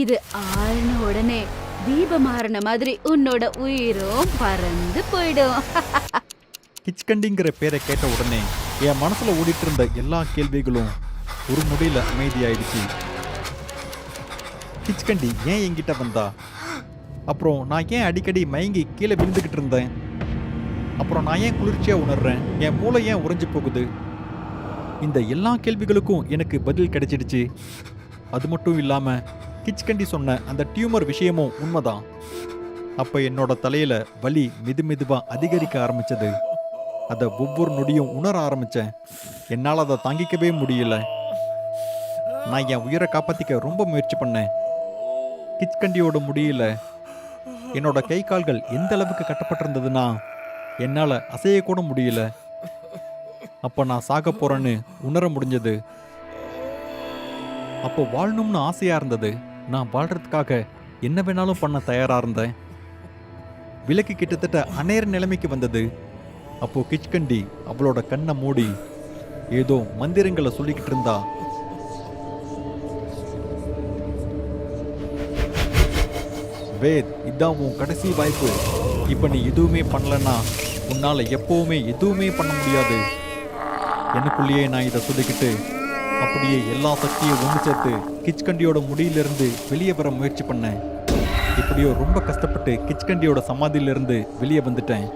இது ஆறின உடனே தீபம் ஆறின மாதிரி உன்னோட உயிரும் பறந்து போயிடும். கிச்கண்டிங்கிற பேரை கேட்ட உடனே என் மனசுல ஓடிட்டு இருந்த எல்லா கேள்விகளும் ஒரு நொடியில அமைதியாயிடுச்சு. கிச்கண்டி ஏன் என்கிட்ட வந்தா? அப்புறம் நான் ஏன் அடிக்கடி மயங்கி கீழே விழுந்துகிட்டு இருந்தேன்? அப்புறம் நான் ஏன் குளிர்ச்சியா உணர்றேன்? என் மூளை ஏன் உறைஞ்சு போகுது? இந்த எல்லா கேள்விகளுக்கும் எனக்கு பதில் கிடைச்சிடுச்சு. அது மட்டும் இல்லாம கிச்கண்டி சொன்ன அந்த டியூமர் விஷயமும் உண்மைதான். அப்ப என்னோட தலையில வலி மெதுவா அதிகரிக்க ஆரம்பிச்சது. அதை ஒவ்வொரு நொடியும் உணர ஆரம்பிச்சேன். என்னால் அதை தாங்கிக்கவே முடியல. நான் என் உயிரை காப்பாத்திக்க ரொம்ப முயற்சி பண்ணேன். கிச்கண்டியோட முடியல. என்னோட கை கால்கள் எந்த அளவுக்கு கட்டப்பட்டிருந்ததுன்னா என்னால் அசையக்கூட முடியல. அப்போ நான் சாக போறேன்னு உணர முடிஞ்சது. அப்போ வாழணும்னு ஆசையா இருந்தது. நான் வாழ்றதுக்காக என்ன வேணாலும் பண்ண தயாரா இருந்தேன். விளக்கு கிட்டத்தட்ட அநேர நிலைமைக்கு வந்தது. அப்போ கிச்கண்டி அவளோட கண்ணை மூடி ஏதோ மந்திரங்களை சொல்லிக்கிட்டு இருந்தா. வேத், இதான் உன் கடைசி வாய்ப்பு. இப்ப நீ எதுவுமே பண்ணலன்னா உன்னால எப்பவுமே எதுவுமே பண்ண முடியாது. எனக்குள்ளேயே நான் இதை சொல்லிக்கிட்டு அப்படியே எல்லா சக்தியும் ஒன்று சேர்த்து கிச்கண்டியோட முடியிலிருந்து வெளியே வர முயற்சி பண்ணேன். இப்படியோ ரொம்ப கஷ்டப்பட்டு கிச்கண்டியோட சமாதியிலிருந்து வெளியே வந்துட்டேன்.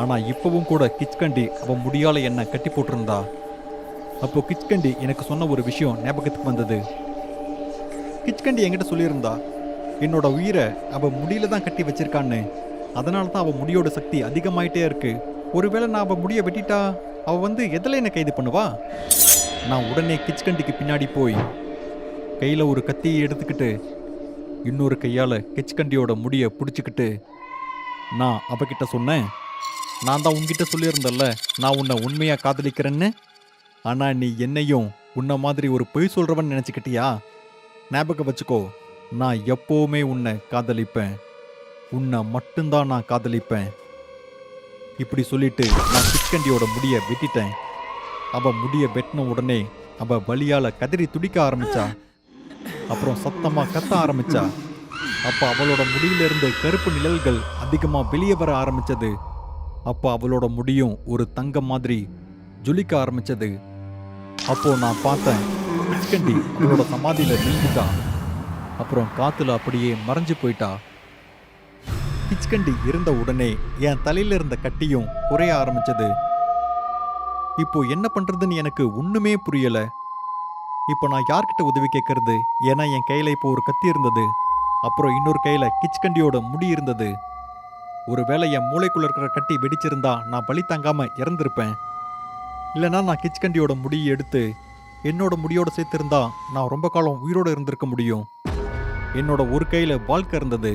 ஆனா இப்பவும் கூட கிச்கண்டி அவன் முடியால என்ன கட்டி போட்டிருந்தா. அப்போ கிச்கண்டி எனக்கு சொன்ன ஒரு விஷயம் ஞாபகத்துக்கு வந்தது. கிச்கண்டி என்கிட்ட சொல்லியிருந்தா என்னோட உயிரை அவ முடியில தான் கட்டி வச்சிருக்கான்னு. அதனால தான் அவ முடியோட சக்தி அதிகமாயிட்டே இருக்கு. ஒருவேளை நான் அவ முடிய வெட்டிட்டா அவ எதில் என்ன கைது பண்ணுவா? நான் உடனே கிச்கண்டிக்கு பின்னாடி போய் கையில ஒரு கத்தியை எடுத்துக்கிட்டு இன்னொரு கையால கிச்கண்டியோட முடியை பிடிச்சிக்கிட்டு நான் அவகிட்ட சொன்னேன், நான் தான் உன்கிட்ட சொல்லியிருந்தல்ல நான் உன்னை உண்மையா காதலிக்கிறேன்னு. ஆனா நீ என்னையும் உன்னை மாதிரி ஒரு பொய் சொல்றவன் நினைச்சுக்கிட்டியா? ஞாபகம் வச்சுக்கோ, நான் எப்பவுமே உன்னை காதலிப்பேன். உன்னை மட்டும்தான் நான் காதலிப்பேன். இப்படி சொல்லிட்டு நான் கிச்கண்டியோட முடியை வெட்டிட்டேன். அவ முடியை வெட்டின உடனே அவ வலியால கதறி துடிக்க ஆரம்பிச்சா. அப்புறம் சத்தமா கத்த ஆரம்பிச்சா. அப்ப அவளோட முடியிலிருந்து கருப்பு நிழல்கள் அதிகமா வெளியே வர ஆரம்பிச்சது. அப்ப அவளோட முடியும் ஒரு தங்கம் மாதிரி ஜொலிக்க ஆரம்பிச்சது. அப்போ நான் பார்த்தேன், கிச்கண்டி அவளோட சமாதியில நின்றுட்டா. அப்புறம் காத்துல அப்படியே மறைஞ்சு போயிட்டா. கிச்கண்டி இருந்த உடனே என் தலையில இருந்த கட்டியும் குறைய ஆரம்பிச்சது. இப்போ என்ன பண்றதுன்னு எனக்கு ஒண்ணுமே புரியல. இப்போ நான் யார்கிட்ட உதவி கேட்கறது? ஏன்னா என் கையில இப்போ ஒரு கத்தி இருந்தது. அப்புறம் இன்னொரு கையில கிச்கண்டியோட முடி இருந்தது. ஒருவேளை என் மூளைக்குள்ள இருக்கிற கட்டி வெடிச்சிருந்தா நான் பலி தாங்காம இறந்திருப்பேன். இல்லைன்னா நான் கிச்கண்டியோட முடியை எடுத்து என்னோட முடியோட சேர்த்திருந்தா நான் ரொம்ப காலம் உயிரோட இருந்திருக்க முடியும். என்னோட ஒரு கையில வாழ்க்கை இருந்தது,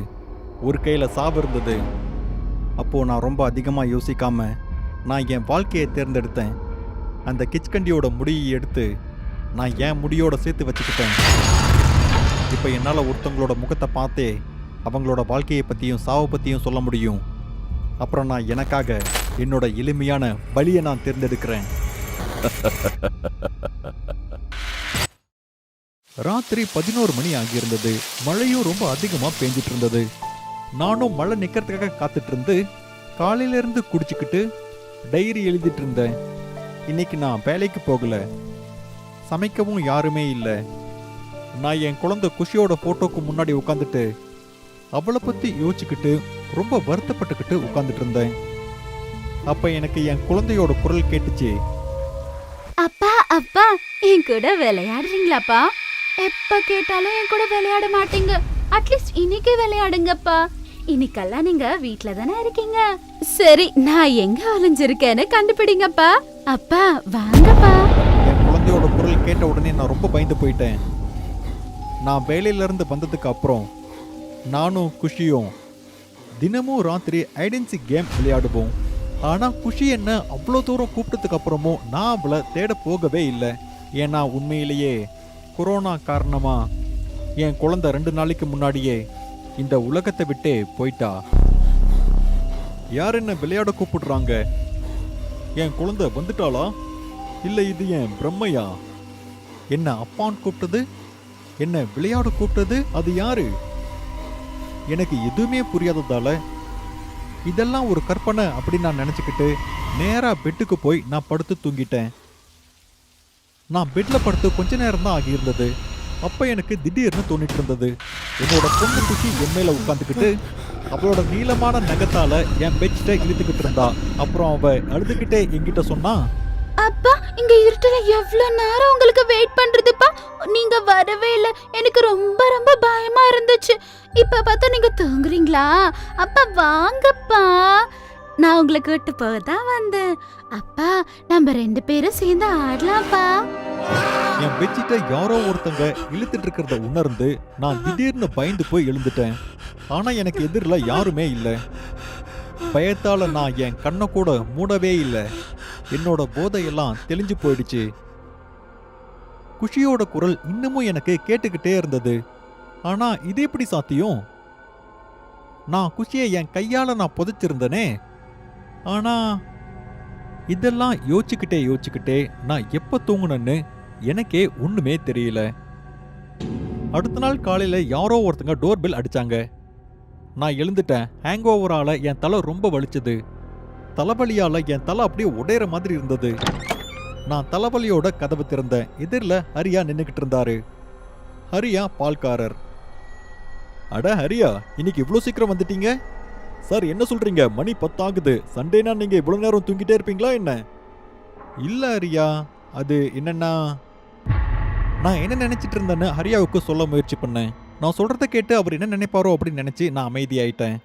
ஒரு கையில சாவு இருந்தது. அப்போ நான் ரொம்ப அதிகமா யோசிக்காம நான் என் வாழ்க்கையை தேர்ந்தெடுத்தேன். அந்த கிச்கண்டியோட முடியை எடுத்து நான் என் முடியோட சேர்த்து வச்சுக்கிட்டேன். இப்போ என்னால் ஒருத்தவங்களோட முகத்தை பார்த்தே அவங்களோட வாழ்க்கையை பற்றியும் சாவை பற்றியும் சொல்ல முடியும். அப்புறம் நான் எனக்காக என்னோட எளிமையான பலியை நான் தேர்ந்தெடுக்கிறேன். ராத்திரி 11 மணி ஆகியிருந்தது. மழையும் ரொம்ப அதிகமாக பெஞ்சிட்டு இருந்தது. நானும் மழை நிற்கிறதுக்காக காத்துட்டு இருந்து காலையிலேருந்து குடிச்சுக்கிட்டு டைரி எழுதிட்டு இருந்தேன். இன்னைக்கு நான் வேலைக்கு போகல, சமைக்கவும் யாருமே இல்லை. நான் என் குழந்தை குஷியோட போட்டோக்கு முன்னாடி உட்காந்துட்டு அவளை பற்றி யோசிச்சுக்கிட்டு ரொம்ப வருத்தப்பட்டுக்கிட்டு உட்காந்துட்டு இருந்தேன். அப்ப எனக்கு என் குழந்தையோட குரல் கேட்டுச்சு. அப்பா அப்பா, என் கூட விளையாடுறீங்களாப்பா? எப்ப கேட்டாலும் என் கூட விளையாட மாட்டீங்க. அட்லீஸ்ட் இன்னைக்கு விளையாடுங்கப்பா. இன்னைக்கெல்லாம் நீங்க வீட்ல தானே இருக்கீங்க. சரி, நான் எங்க ஒளிஞ்சிருக்கேன்னு கண்டுபிடிங்கப்பா. அப்பா வாங்கப்பா. என் குழந்தையோட குரல் கேட்ட உடனே நான் ரொம்ப பயந்து போயிட்டேன். நான் வேலையில இருந்து வந்ததுக்கு அப்புறம் நானும் குஷியும் தினமும் ராத்திரி ஐடென்சி கேம் விளையாடுவோம். ஆனா குஷி என்ன அவ்வளோ தூரம் கூப்பிட்டதுக்கு அப்புறமும் நான் அவளை தேட போகவே இல்லை. ஏன்னா உண்மையிலேயே கொரோனா காரணமா என் குழந்தை 2 நாளைக்கு முன்னாடியே இந்த உலகத்தை விட்டே போயிட்டா. யார் என்ன விளையாட கூப்பிடுறாங்க? என் குழந்தை வந்துட்டாளா? இல்லை இது என் பிரம்மையா? என்ன அப்பான்னு கூப்பிட்டது, என்ன விளையாட கூப்பிட்டது, அது யாரு? எனக்கு எதுவுமே புரியாததால இதெல்லாம் ஒரு கற்பனை அப்படின்னு நான் நினச்சிக்கிட்டு நேராக பெட்டுக்கு போய் நான் படுத்து தூங்கிட்டேன். நான் பெட்டில் படுத்து கொஞ்ச நேரம் தான் ஆகியிருந்தது. அப்போ எனக்கு திடீர்னு தோணிட்டு இருந்தது, என்னோட பொண்ணு குஷி என் மேலே உட்காந்துக்கிட்டு அவளோட நீளமான நகத்தால என் பெட்ஷீட்டை இழுத்துக்கிட்டு இருந்தா. அப்புறம் அவ அழுதுகிட்டே என்கிட்ட சொன்னா, அப்பா இங்க இருட்டுல எவ்வளவு நேரம் உங்களுக்கு வெயிட் பண்றதுப்பா, நீங்க வரவே இல்ல. எனக்கு ரொம்ப ரொம்ப பயமா இருந்துச்சு. இப்ப பார்த்தா நீங்க தூங்குறீங்களா? அப்பா வாங்கப்பா, நான் உங்களை கூட்டு போதான் வந்தேன். அப்பா நம்ம 2 பேரும் சேர்ந்து ஆடலாம்ப்பா. என் பெட்ஷீட்டை யாரோ ஒருத்தங்க இழுத்துட்டு இருக்கிறத உணர்ந்து நான் திடீர்னு பயந்து போய் எழுந்துட்டேன். ஆனா எனக்கு எதிரில் யாருமே இல்லை. பயத்தால நான் என் கண்ணை கூட மூடவே இல்லை. என்னோட போதையெல்லாம் தெளிஞ்சு போயிடுச்சு. குஷியோட குரல் இன்னமும் எனக்கு கேட்டுக்கிட்டே இருந்தது. ஆனா இது எப்படி சாத்தியம்? நான் குஷியை என் கையால நான் புதைச்சிருந்தனே. ஆனா இதெல்லாம் யோசிச்சுக்கிட்டே நான் எப்ப தூங்குனேன்னு எனக்கே ஒண்ணுமே தெரியல. அடுத்த நாள் காலையில யாரோ ஒருத்தங்க டோர் பெல் அடிச்சாங்க. நான் எழுந்துட்டேன். ஹேங் ஓவரால என் தலை ரொம்ப வலிச்சது. தலைவலியால என் தலை அப்படியே உடையிற மாதிரி இருந்தது. நான் தலைவலியோட கதவு திறந்தேன். எதிரில் ஹரியா நின்னுக்கிட்டு இருந்தாரு. ஹரியா பால்காரர். அட ஹரியா, இன்னைக்கு இவ்வளோ சீக்கிரம் வந்துட்டீங்க? சார் என்ன சொல்றீங்க? மணி 10 ஆகுது. சண்டேனா நீங்க இவ்வளவு நேரம் தூங்கிட்டே இருப்பீங்களா என்ன? இல்ல ஹரியா, அது என்னன்னா நான் என்ன நினைச்சிட்டு இருந்தேன்னு ஹரியாவுக்கு சொல்ல முயற்சி பண்ணேன். நான் சொல்றத கேட்டு அவர் என்ன நினைப்பாரோ அப்படின்னு நினைச்சு நான் அமைதியாயிட்டேன்.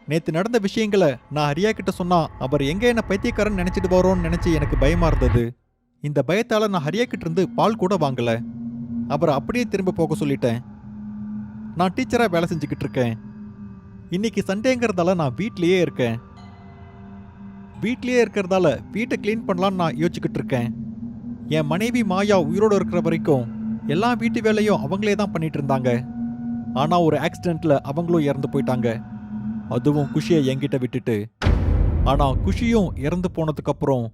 நேத்து நடந்த விஷயங்களை நான் ஹரியா கிட்ட சொன்னா அவர் எங்க என்ன பைத்தியக்காரன் நினைச்சிட்டு வரோன்னு நினைச்சு எனக்கு பயமா இருந்தது. இந்த பயத்தால நான் ஹரியா கிட்ட இருந்து பால் கூட வாங்கல. அவரை அப்படியே திரும்ப போக சொல்லிட்டேன். நான் டீச்சரா வேலை செஞ்சுக்கிட்டு இருக்கேன். இன்னைக்கு சண்டேங்கிறதால நான் வீட்லயே இருக்கேன். வீட்லயே இருக்கிறதால வீட்டை கிளீன் பண்ணலான்னு நான் யோசிச்சுக்கிட்டு இருக்கேன். என் மனைவி மாயா உயிரோடு இருக்கிற வரைக்கும் எல்லா வீட்டு வேலையும் அவங்களே தான் பண்ணிட்டு இருந்தாங்க. ஆனா ஒரு ஆக்சிடென்ட்ல அவங்களும் இறந்து போயிட்டாங்க. அதுவும் குஷியை என்கிட்ட விட்டுட்டு. ஆனா குஷியும் இறந்து போனதுக்கு அப்புறம்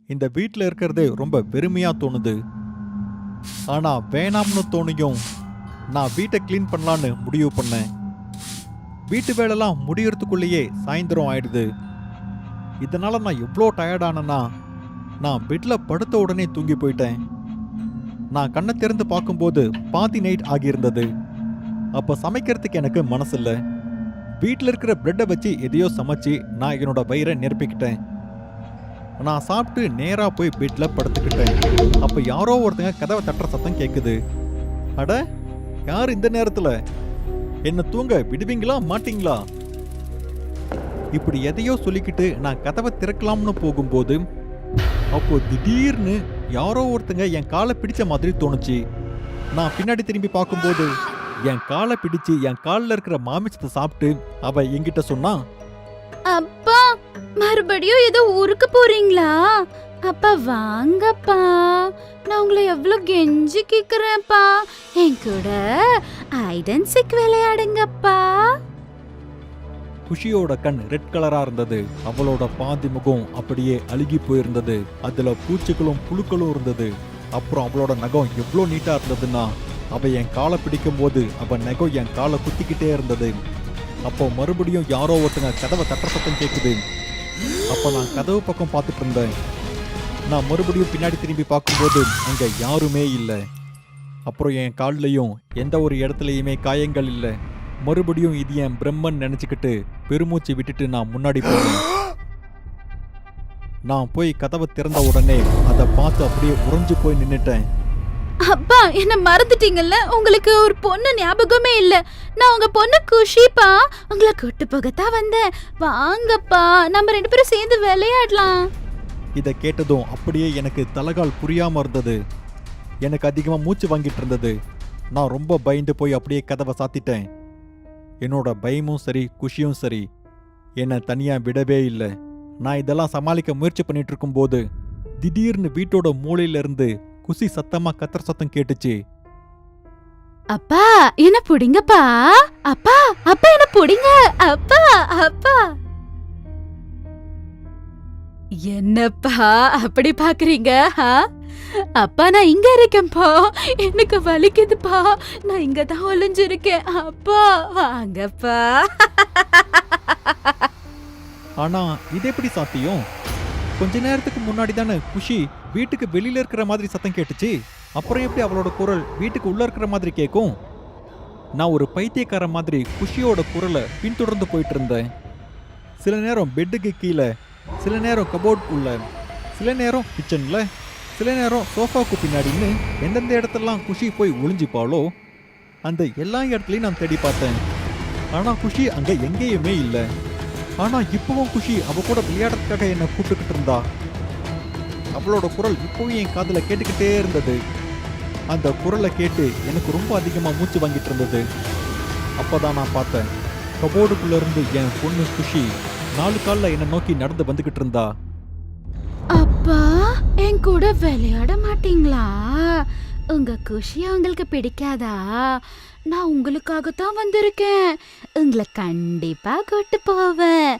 இந்த வீட்டில் இருக்கிறது ரொம்ப வெறுமையா தோணுது. ஆனா வேணாம்னு தோணியும் நான் வீட்டை கிளீன் பண்ணலான்னு முடிவு பண்ணேன். வீட்டு வேலைலாம் முடியறதுக்குள்ளேயே சாயந்தரம் ஆயிடுது. இதனால நான் எவ்வளோ டயர்டானேன்னா நான் பெட்ல படுத்த உடனே தூங்கி போயிட்டேன். நான் கண்ணை திறந்து பார்க்கும்போது பாதி நைட் ஆகியிருந்தது. அப்ப சமைக்கிறதுக்கு எனக்கு மனசில்ல. வீட்டில் இருக்கிற பிரெட்டை வச்சு எதையோ சமைச்சு நான் என்னோட வயிறை நிரப்பிக்கிட்டேன். நான் சாப்பிட்டு நேரா போய் பெட்ல படுத்துக்கிட்டேன். அப்ப யாரோ ஒருத்தங்க கதவை தட்டுற சத்தம் கேட்குது. அட, யார் இந்த நேரத்துல? என்ன தூங்க விடுவீங்களா மாட்டீங்களா? இப்படி எதையோ சொல்லிக்கிட்டு நான் கதவை திறக்கலாம்னு போகும்போது அப்போ திடீர்னு யாரோ ஒருத்தங்க என் காலை பிடிச்ச மாதிரி தோணுச்சு. நான் பின்னாடி திரும்பி பார்க்கும்போது என் காலை பிடிச்சு என் காலில் இருக்கிற மாமிசத்தை சாப்பிட்டு அவ என்கிட்ட சொன்னா, அப்பா மறுபடியும் ஏதோ ஊருக்கு போறீங்களா? அப்பா வாங்கப்பா, நான் உங்களை எவ்வளவு கெஞ்சி கேக்குறேன்ப்பா, என் கூட ஹைட் அண்ட் சீக் விளையாடுங்கப்பா. குஷியோட கண் ரெட் கலரா இருந்தது. அவளோட பாதி முகம் அப்படியே அழுகி போயிருந்தது. அதுல பூச்சிகளும் புழுக்களும் இருந்தது. அப்புறம் அவளோட நகம் எவ்வளோ நீட்டா இருந்ததுன்னா அவ என் காலை பிடிக்கும் போது அவ நகம் என் காலை குத்திக்கிட்டே இருந்தது. அப்போ மறுபடியும் யாரோ ஒருத்தங்க கதவை தட்டுற சத்தம் கேட்குது. அப்போ நான் கதவு பக்கம் பார்த்துட்டு இருந்தேன். நான் மறுபடியும் பின்னாடி திரும்பி பார்க்கும்போது அங்க யாருமே இல்லை. அப்புறம் என் கால்லையும் எந்த ஒரு இடத்துலையுமே காயங்கள் இல்லை. மறுபடியும் இது என் பிரம்மன் நினைச்சுக்கிட்டு பெருமூச்சு விட்டுட்டு நான் முன்னாடி போனேன். நான் போய் கதவை திறந்த உடனே அதை பார்த்து அப்படியே உறைஞ்சு போய் நின்னுட்டேன். அப்பா என்ன மறந்துட்டீங்கல்ல? உங்களுக்கு ஒரு பொண்ணு ஞாபகமே இல்ல. நான் உங்க பொண்ணு குஷிப்பா, உங்களை கூட்டு போகத்தான் வந்தேன். வாங்கப்பா, நம்ம 2 பேரும் சேர்ந்து விளையாடலாம். இதை கேட்டதும் அப்படியே எனக்கு தலைகால் புரியாம இருந்தது. எனக்கு அதிகமா மூச்சு வாங்கிட்டு இருந்தது. நான் ரொம்ப பயந்து போய் அப்படியே கதவை சாத்திட்டேன். என்னோட பயமும் சரி குஷியும் சரி என்னை தனியா விடவே இல்லை. நான் இதெல்லாம் சமாளிக்க முயற்சி பண்ணிட்டு இருக்கும் போது திடீர்னு வீட்டோட மூலையில இருந்து குஷி சத்தமா கத்துற சத்தம் கேட்டுச்சு. அப்பா என்ன புடிங்கப்பா, அப்பா அப்பா என்ன புடிங்க, அப்பா அப்பா. என்னப்பா அப்படி பாக்குறீங்க? அப்பா நான் இங்க இருக்கேன்ப்பா, எனக்கு வலிக்குதுப்பா, நான் இங்க தான் ஒளிஞ்சிருக்கேன். அப்பா வாங்கப்பா. ஆனா இது எப்படி சாத்தியம்? கொஞ்ச நேரத்துக்கு முன்னாடி தானே குஷி வீட்டுக்கு வெளியில இருக்கிற மாதிரி சத்தம் கேட்டுச்சு. அப்புறம் எப்படி அவளோட குரல் வீட்டுக்கு உள்ள இருக்கிற மாதிரி கேட்கும்? நான் ஒரு பைத்தியக்கார மாதிரி குஷியோட குரலை பின்தொடர்ந்து போயிட்டு இருந்தேன். சில நேரம் பெட்டுக்கு கீழே, சில நேரம் கபோர்ட் உள்ள, சில நேரம் கிச்சன்ல, சில நேரம் சோஃபாவுக்கு பின்னாடின்னு எந்தெந்த இடத்துலலாம் குஷி போய் ஒளிஞ்சிப்பாளோ அந்த எல்லா இடத்துலையும் நான் தேடி பார்த்தேன். ஆனா குஷி அங்க எங்கேயுமே இல்லை. ஆனா இப்பவும் குஷி அவ கூட விளையாடுறதுக்காக என்னை கூப்பிட்டுக்கிட்டு இருந்தா. அவளோட குரல் இப்பவும் என் காதுல கேட்டுக்கிட்டே இருந்தது. அந்த குரலை கேட்டு எனக்கு ரொம்ப அதிகமா மூச்சு வாங்கிட்டு இருந்தது. அப்பதான் நான் பார்த்தேன், கபோர்டுக்குள்ள இருந்து என் பொண்ணு குஷி 4 கால்ல என்னை நோக்கி நடந்து வந்துகிட்டு இருந்தா. அப்பா என் கூட விளையாட மாட்டீங்களா? நான் உங்க பொண்ணு குஷிப்பா, உங்களை கூட்டு போகத்தான் வந்தேன். வாங்கப்பா, நம்ம 2 பேரும் சேர்ந்து விளையாடலாம். ஆனா இது எப்படி சாத்தியம்? கொஞ்ச நேரத்துக்கு முன்னாடி தானே குஷி வீட்டுக்கு வெளியில இருக்கிற மாதிரி சத்தம் கேட்டுச்சு. அப்புறம் எப்படி அவளோட குரல் வீட்டுக்கு உள்ள இருக்கிற மாதிரி கேட்கும்? நான் ஒரு பைத்தியக்கார மாதிரி குஷியோட குரலை பின்தொடர்ந்து போயிட்டு இருந்தேன். சில நேரம் பெட்டுக்கு கீழே, சில நேரம் சோஃபாவுக்கு பின்னாடின்னு எந்தெந்த இடத்துலலாம் குஷி போய் ஒளிஞ்சிப்பாளோ அந்த எல்லா இடத்துலையும் நான் தேடி பார்த்தேன். ஆனா குஷி அங்க எங்கேயுமே இல்லை. உங்க குஷி உங்களுக்கு பிடிக்காதா? நான் உங்களுக்காகத்தான் வந்திருக்கேன். உங்களை கண்டிப்பா கூட்டு போவேன்.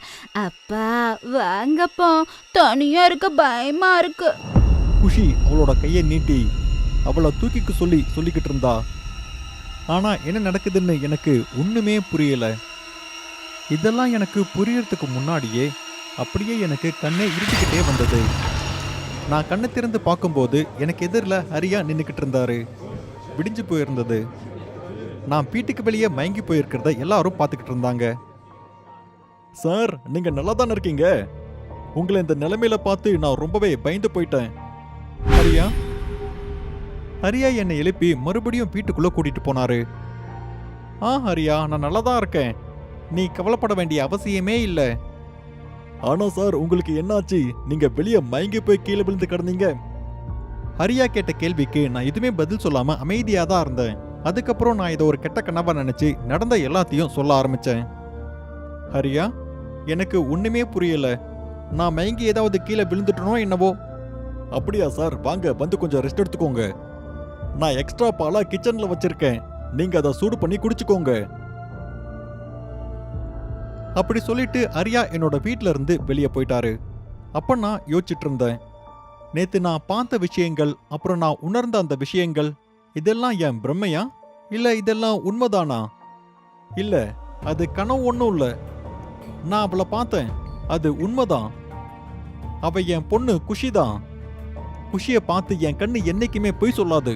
அப்பா வாங்கப்பா, தனியா இருக்க பயமா இருக்கு. குஷி அவளோட கையை நீட்டி அவளை தூக்கிக்க சொல்லிக்கிட்டு இருந்தா. ஆனா என்ன நடக்குதுன்னு எனக்கு ஒண்ணுமே புரியல. இதெல்லாம் எனக்கு புரியறதுக்கு முன்னாடியே அப்படியே எனக்கு கண்ணே இருட்டிக்கிட்டே வந்தது. நான் கண்ணை திறந்து பார்க்கும்போது எனக்கு எதிரில் ஹரியா நின்றுக்கிட்டு இருந்தாரு. விடிஞ்சு போயிருந்தது. நான் வீட்டுக்கு வெளியே மயங்கி போயிருக்கிறத எல்லாரும் பார்த்துக்கிட்டு இருந்தாங்க. சார், நீங்க நல்லா தானே இருக்கீங்க? உங்களை இந்த நிலைமையில பார்த்து நான் ரொம்பவே பயந்து போயிட்டேன். ஹரியா ஹரியா என்னை எழுப்பி மறுபடியும் வீட்டுக்குள்ள கூட்டிட்டு போனாரு. ஹரியா, நான் நல்லா தான் இருக்கேன். நீ கவலைப்பட வேண்டிய அவசியமே இல்லை. ஆனா சார், உங்களுக்கு என்னாச்சு? நீங்க வெளியே மயங்கி போய் கீழே விழுந்து கிடந்தீங்க. ஹரியா கேட்ட கேள்விக்கு நான் எதுவுமே பதில் சொல்லாம அமைதியா தான் இருந்தேன். அதுக்கப்புறம் நான் இதை ஒரு கெட்ட கனவா நினைச்சு நடந்த எல்லாத்தையும் சொல்ல ஆரம்பிச்சேன். ஹரியா, எனக்கு ஒண்ணுமே புரியல. நான் மயங்கி ஏதாவது கீழே விழுந்துட்டனோ என்னவோ. அப்படியா சார்? வாங்க வந்து கொஞ்சம் ரெஸ்ட் எடுத்துக்கோங்க. நான் எக்ஸ்ட்ரா பாலா கிச்சன்ல வச்சிருக்கேன். நீங்க அதை சூடு பண்ணி குடிச்சுக்கோங்க. அப்படி சொல்லிட்டு ஹரியா என்னோட வீட்ல இருந்து வெளியே போயிட்டாரு. அப்ப நான் யோசிச்சுட்டு இருந்தேன். நேத்து நான் பார்த்த விஷயங்கள், அப்புறம் நான் உணர்ந்த அந்த விஷயங்கள், இதெல்லாம் என் பிரம்மையா? இல்ல இதெல்லாம் உண்மைதானா? இல்ல, அது கனவு ஒன்றும் இல்ல. நான் அவளை பார்த்தேன். அது உண்மைதான். அவ என் பொண்ணு குஷிதான். குஷியை பார்த்து என் கண்ணு என்னைக்குமே பொய் சொல்லாது.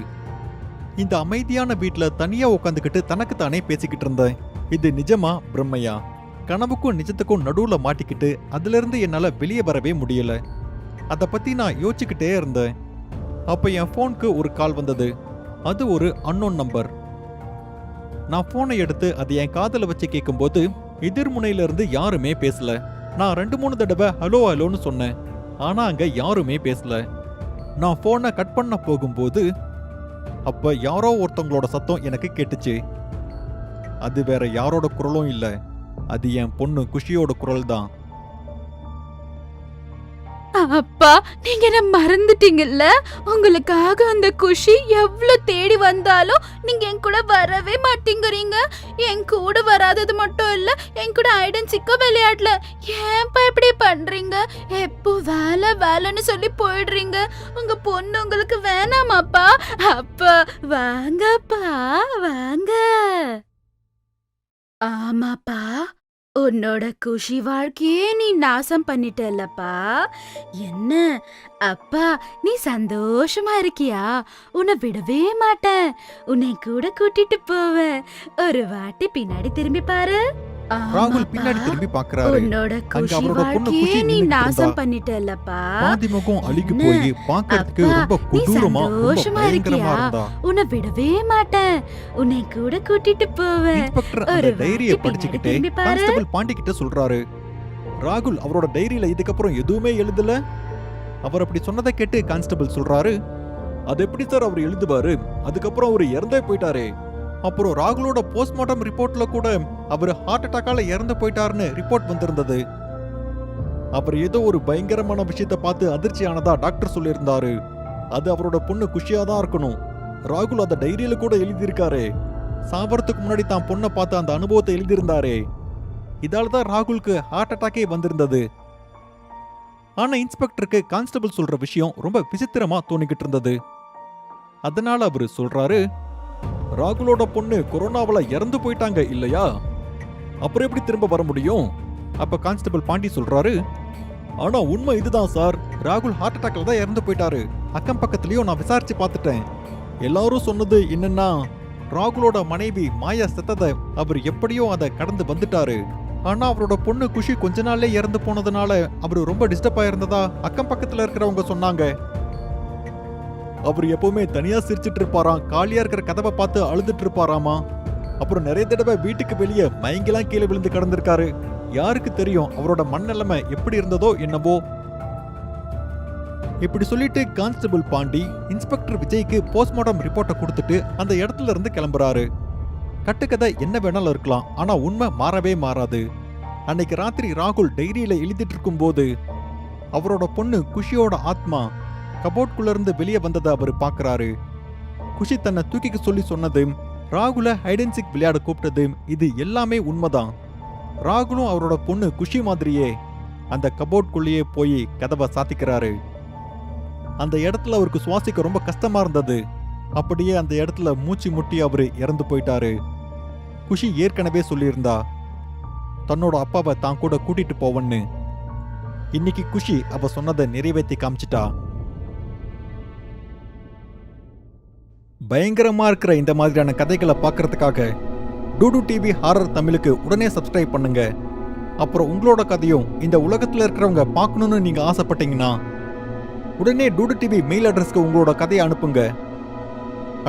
இந்த அமைதியான வீட்ல தனியா உட்காந்துக்கிட்டு தனக்கு தானே பேசிக்கிட்டு இருந்தேன். இது நிஜமா பிரம்மையா? கனவுக்கும் நிஜத்துக்கும் நடுவுல மாட்டிக்கிட்டு அதுல இருந்து என்னால வெளியே வரவே முடியல. அதை பத்தி நான் யோசிச்சுக்கிட்டே இருந்தேன். அப்ப என் போனுக்கு ஒரு கால் வந்தது. அது ஒரு அன்னோன் நம்பர். நான் போனை எடுத்து அதை என் காதுல வச்சு கேட்கும்போது எதிர்முனையில இருந்து யாருமே பேசல. நான் 2-3 தடவை ஹலோ ஹலோன்னு சொன்னேன். ஆனா அங்க யாருமே பேசல. நான் போனை கட் பண்ண போகும்போது அப்ப யாரோ ஒருத்தவங்களோட சத்தம் எனக்கு கேட்டுச்சு. அது வேற யாரோட குரலும் இல்ல. அது என் பொண்ணு குஷியோட குரல் தான். அப்பா, நீங்க என்ன மறந்துட்டீங்கல்ல? உங்களுக்காக அந்த குஷி எவ்வளவு தேடி வந்தாலும் நீங்க என் கூட வரவே மாட்டேங்கிறீங்க. என் கூட வராதது மட்டும் இல்ல, என் கூட ஐடன் சிக்க விளையாடல. ஏன்பா இப்படி பண்றீங்க? எப்போ வேலை வேலைன்னு சொல்லி போயிடுறீங்க. உங்க பொண்ணு உங்களுக்கு வேணாமாப்பா? அப்பா வாங்கப்பா, வாங்க. ஆமாப்பா, உன்னோட குஷி வாழ்க்கையே நீ நாசம் பண்ணிட்டல்லப்பா. என்ன அப்பா, நீ சந்தோஷமா இருக்கியா? உன்னை விடவே மாட்டேன். உன்னை கூட கூட்டிட்டு போவேன். ஒரு வாட்டி பின்னாடி திரும்பி பாரு. ராகுல் பின்னாடி திரும்பி பார்க்கறாரு. உன்னோட குஷி வாழ்க்கையே நீ நாசம் பண்ணிட்டல்லப்பா. பாதிமுகம் அழுகி போய் பார்க்கிறதுக்கு ரொம்ப கொடூரமா, ரொம்ப பயங்கரமா இருந்தா. உன்னை விடவே மாட்டேன். உன்னை கூட கூட்டிட்டு போவேன். இன்ஸ்பெக்டர் அந்த டைரியை படிச்சுக்கிட்டே கான்ஸ்டபிள் பாண்டி கிட்ட சொல்றாரு. ராகுல் அவரோட டைரியில இதுக்கப்புறம் எதுவுமே எழுதல. அவர் அப்படி சொன்னதை கேட்டு கான்ஸ்டபிள் சொல்றாரு, அது எப்படி சார் அவர் எழுதுவாரு? அதுக்கப்புறம் அவர் இறந்தே போயிட்டாரு. அப்புறம் ராகுலோட போஸ்ட்மார்ட்டம் ரிப்போர்ட்ல கூட அவர் ஹார்ட் அட்டாக்கால இறந்து போயிட்டாருன்னு ரிப்போர்ட் வந்திருந்தது. அவர் ஏதோ ஒரு பயங்கரமான விஷயத்தை பார்த்து அதிர்ச்சியானதா டாக்டர் சொல்லியிருந்தாரு. அது அவரோட பொண்ணு குஷியா தான் இருக்கணும். ராகுல் அந்த டைரியில கூட எழுதியிருக்காரு. சாவறதுக்கு முன்னாடி தான் பொண்ணை பார்த்து அந்த அனுபவத்தை எழுதியிருந்தாரு. இதால்தான் ராகுலுக்கு ஹார்ட் அட்டாக்கே வந்திருந்தது. ஆனா இன்ஸ்பெக்டருக்கு கான்ஸ்டபிள் சொல்ற விஷயம் ரொம்ப விசித்திரமா தோணிக்கிட்டு இருந்தது. அதனால அவரு சொல்றாரு, ராகுலோட பொண்ணு கொரோனாவால இறந்து போயிட்டாங்க இல்லையா? அப்புறம் எப்படி திரும்ப வர முடியும்? அப்ப கான்ஸ்டபிள் பாண்டி சொல்றாரு, ஆனா உண்மை இதுதான் சார். ராகுல் ஹார்ட் அட்டாக்ல தான் இறந்து போயிட்டாரு. அக்கம் பக்கத்துலயும் நான் விசாரிச்சு பார்த்துட்டேன். எல்லாரும் சொன்னது என்னன்னா, ராகுலோட மனைவி மாயா செத்ததை அவர் எப்படியோ அதை கடந்து வந்துட்டாரு. ஆனா அவரோட பொண்ணு குஷி கொஞ்ச நாள்லே இறந்து போனதுனால அவரு ரொம்ப டிஸ்டர்ப் ஆயிருந்ததா அக்கம் பக்கத்துல இருக்கிறவங்க சொன்னாங்க. அவர் எப்பவுமே தனியா சிரிச்சிட்டு இருப்பாராம். காலியா இருக்கிற கதவை பார்த்து அழுதுட்டு இருப்பாராமா. அப்புறம் நிறைய தடவை வீட்டுக்கு வெளியே மயங்கெல்லாம் கீழே விழுந்து கிடந்திருக்காரு. யாருக்கு தெரியும் அவரோட மனநிலைமை எப்படி இருந்ததோ என்னவோ. இப்படி சொல்லிட்டு கான்ஸ்டபிள் பாண்டி இன்ஸ்பெக்டர் விஜய்க்கு போஸ்ட்மார்ட்டம் ரிப்போர்ட்டை கொடுத்துட்டு அந்த இடத்துல இருந்து கிளம்புறாரு. கட்டுக்கதை என்ன வேணாலும் இருக்கலாம், ஆனா உண்மை மாறவே மாறாது. அன்னைக்கு ராத்திரி ராகுல் டைரியில எழுதிட்டு இருக்கும் போது அவரோட பொண்ணு குஷியோட ஆத்மா கபோர்ட்குள்ள இருந்து வெளியே வந்ததை அவர் பார்க்கறாரு. குஷி தன்னை தூக்கிக்க சொல்லி சொன்னது, ராகுல ஹைடன்சிக் விளையாட கூப்பிட்டது, இது எல்லாமே உண்மைதான். ராகுலும் அவரோட பொண்ணு குஷி மாதிரியே அந்த கபோர்ட்குள்ளேயே போய் கதவை சாத்திக்கிறாரு. அந்த இடத்துல அவருக்கு சுவாசிக்க ரொம்ப கஷ்டமா இருந்தது. அப்படியே அந்த இடத்துல மூச்சு முட்டி அவரு இறந்து போயிட்டாரு. குஷி ஏற்கனவே சொல்லியிருந்தா தன்னோட அப்பாவை தான் கூட கூட்டிட்டு போவன்னு. இன்னைக்கு குஷி அவ சொன்னதை நிறைவேற்றி காமிச்சிட்டா. பயங்கரமா இருக்கிற இந்த மாதிரியான கதைகளை பார்க்கறதுக்காக டூடு டிவி ஹாரர் தமிழுக்கு உடனே சப்ஸ்கிரைப் பண்ணுங்க. அப்புறம் உங்களோட கதையும் இந்த உலகத்துல இருக்கிறவங்க பார்க்கணும்னு நீங்க ஆசைப்பட்டீங்கன்னா உடனே டூடு டிவி மெயில் அட்ரஸ்க்கு உங்களோட கதையை அனுப்புங்க.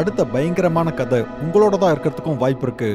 அடுத்த பயங்கரமான கதை உங்களோட தான் இருக்கிறதுக்கும் வாய்ப்பு இருக்கு.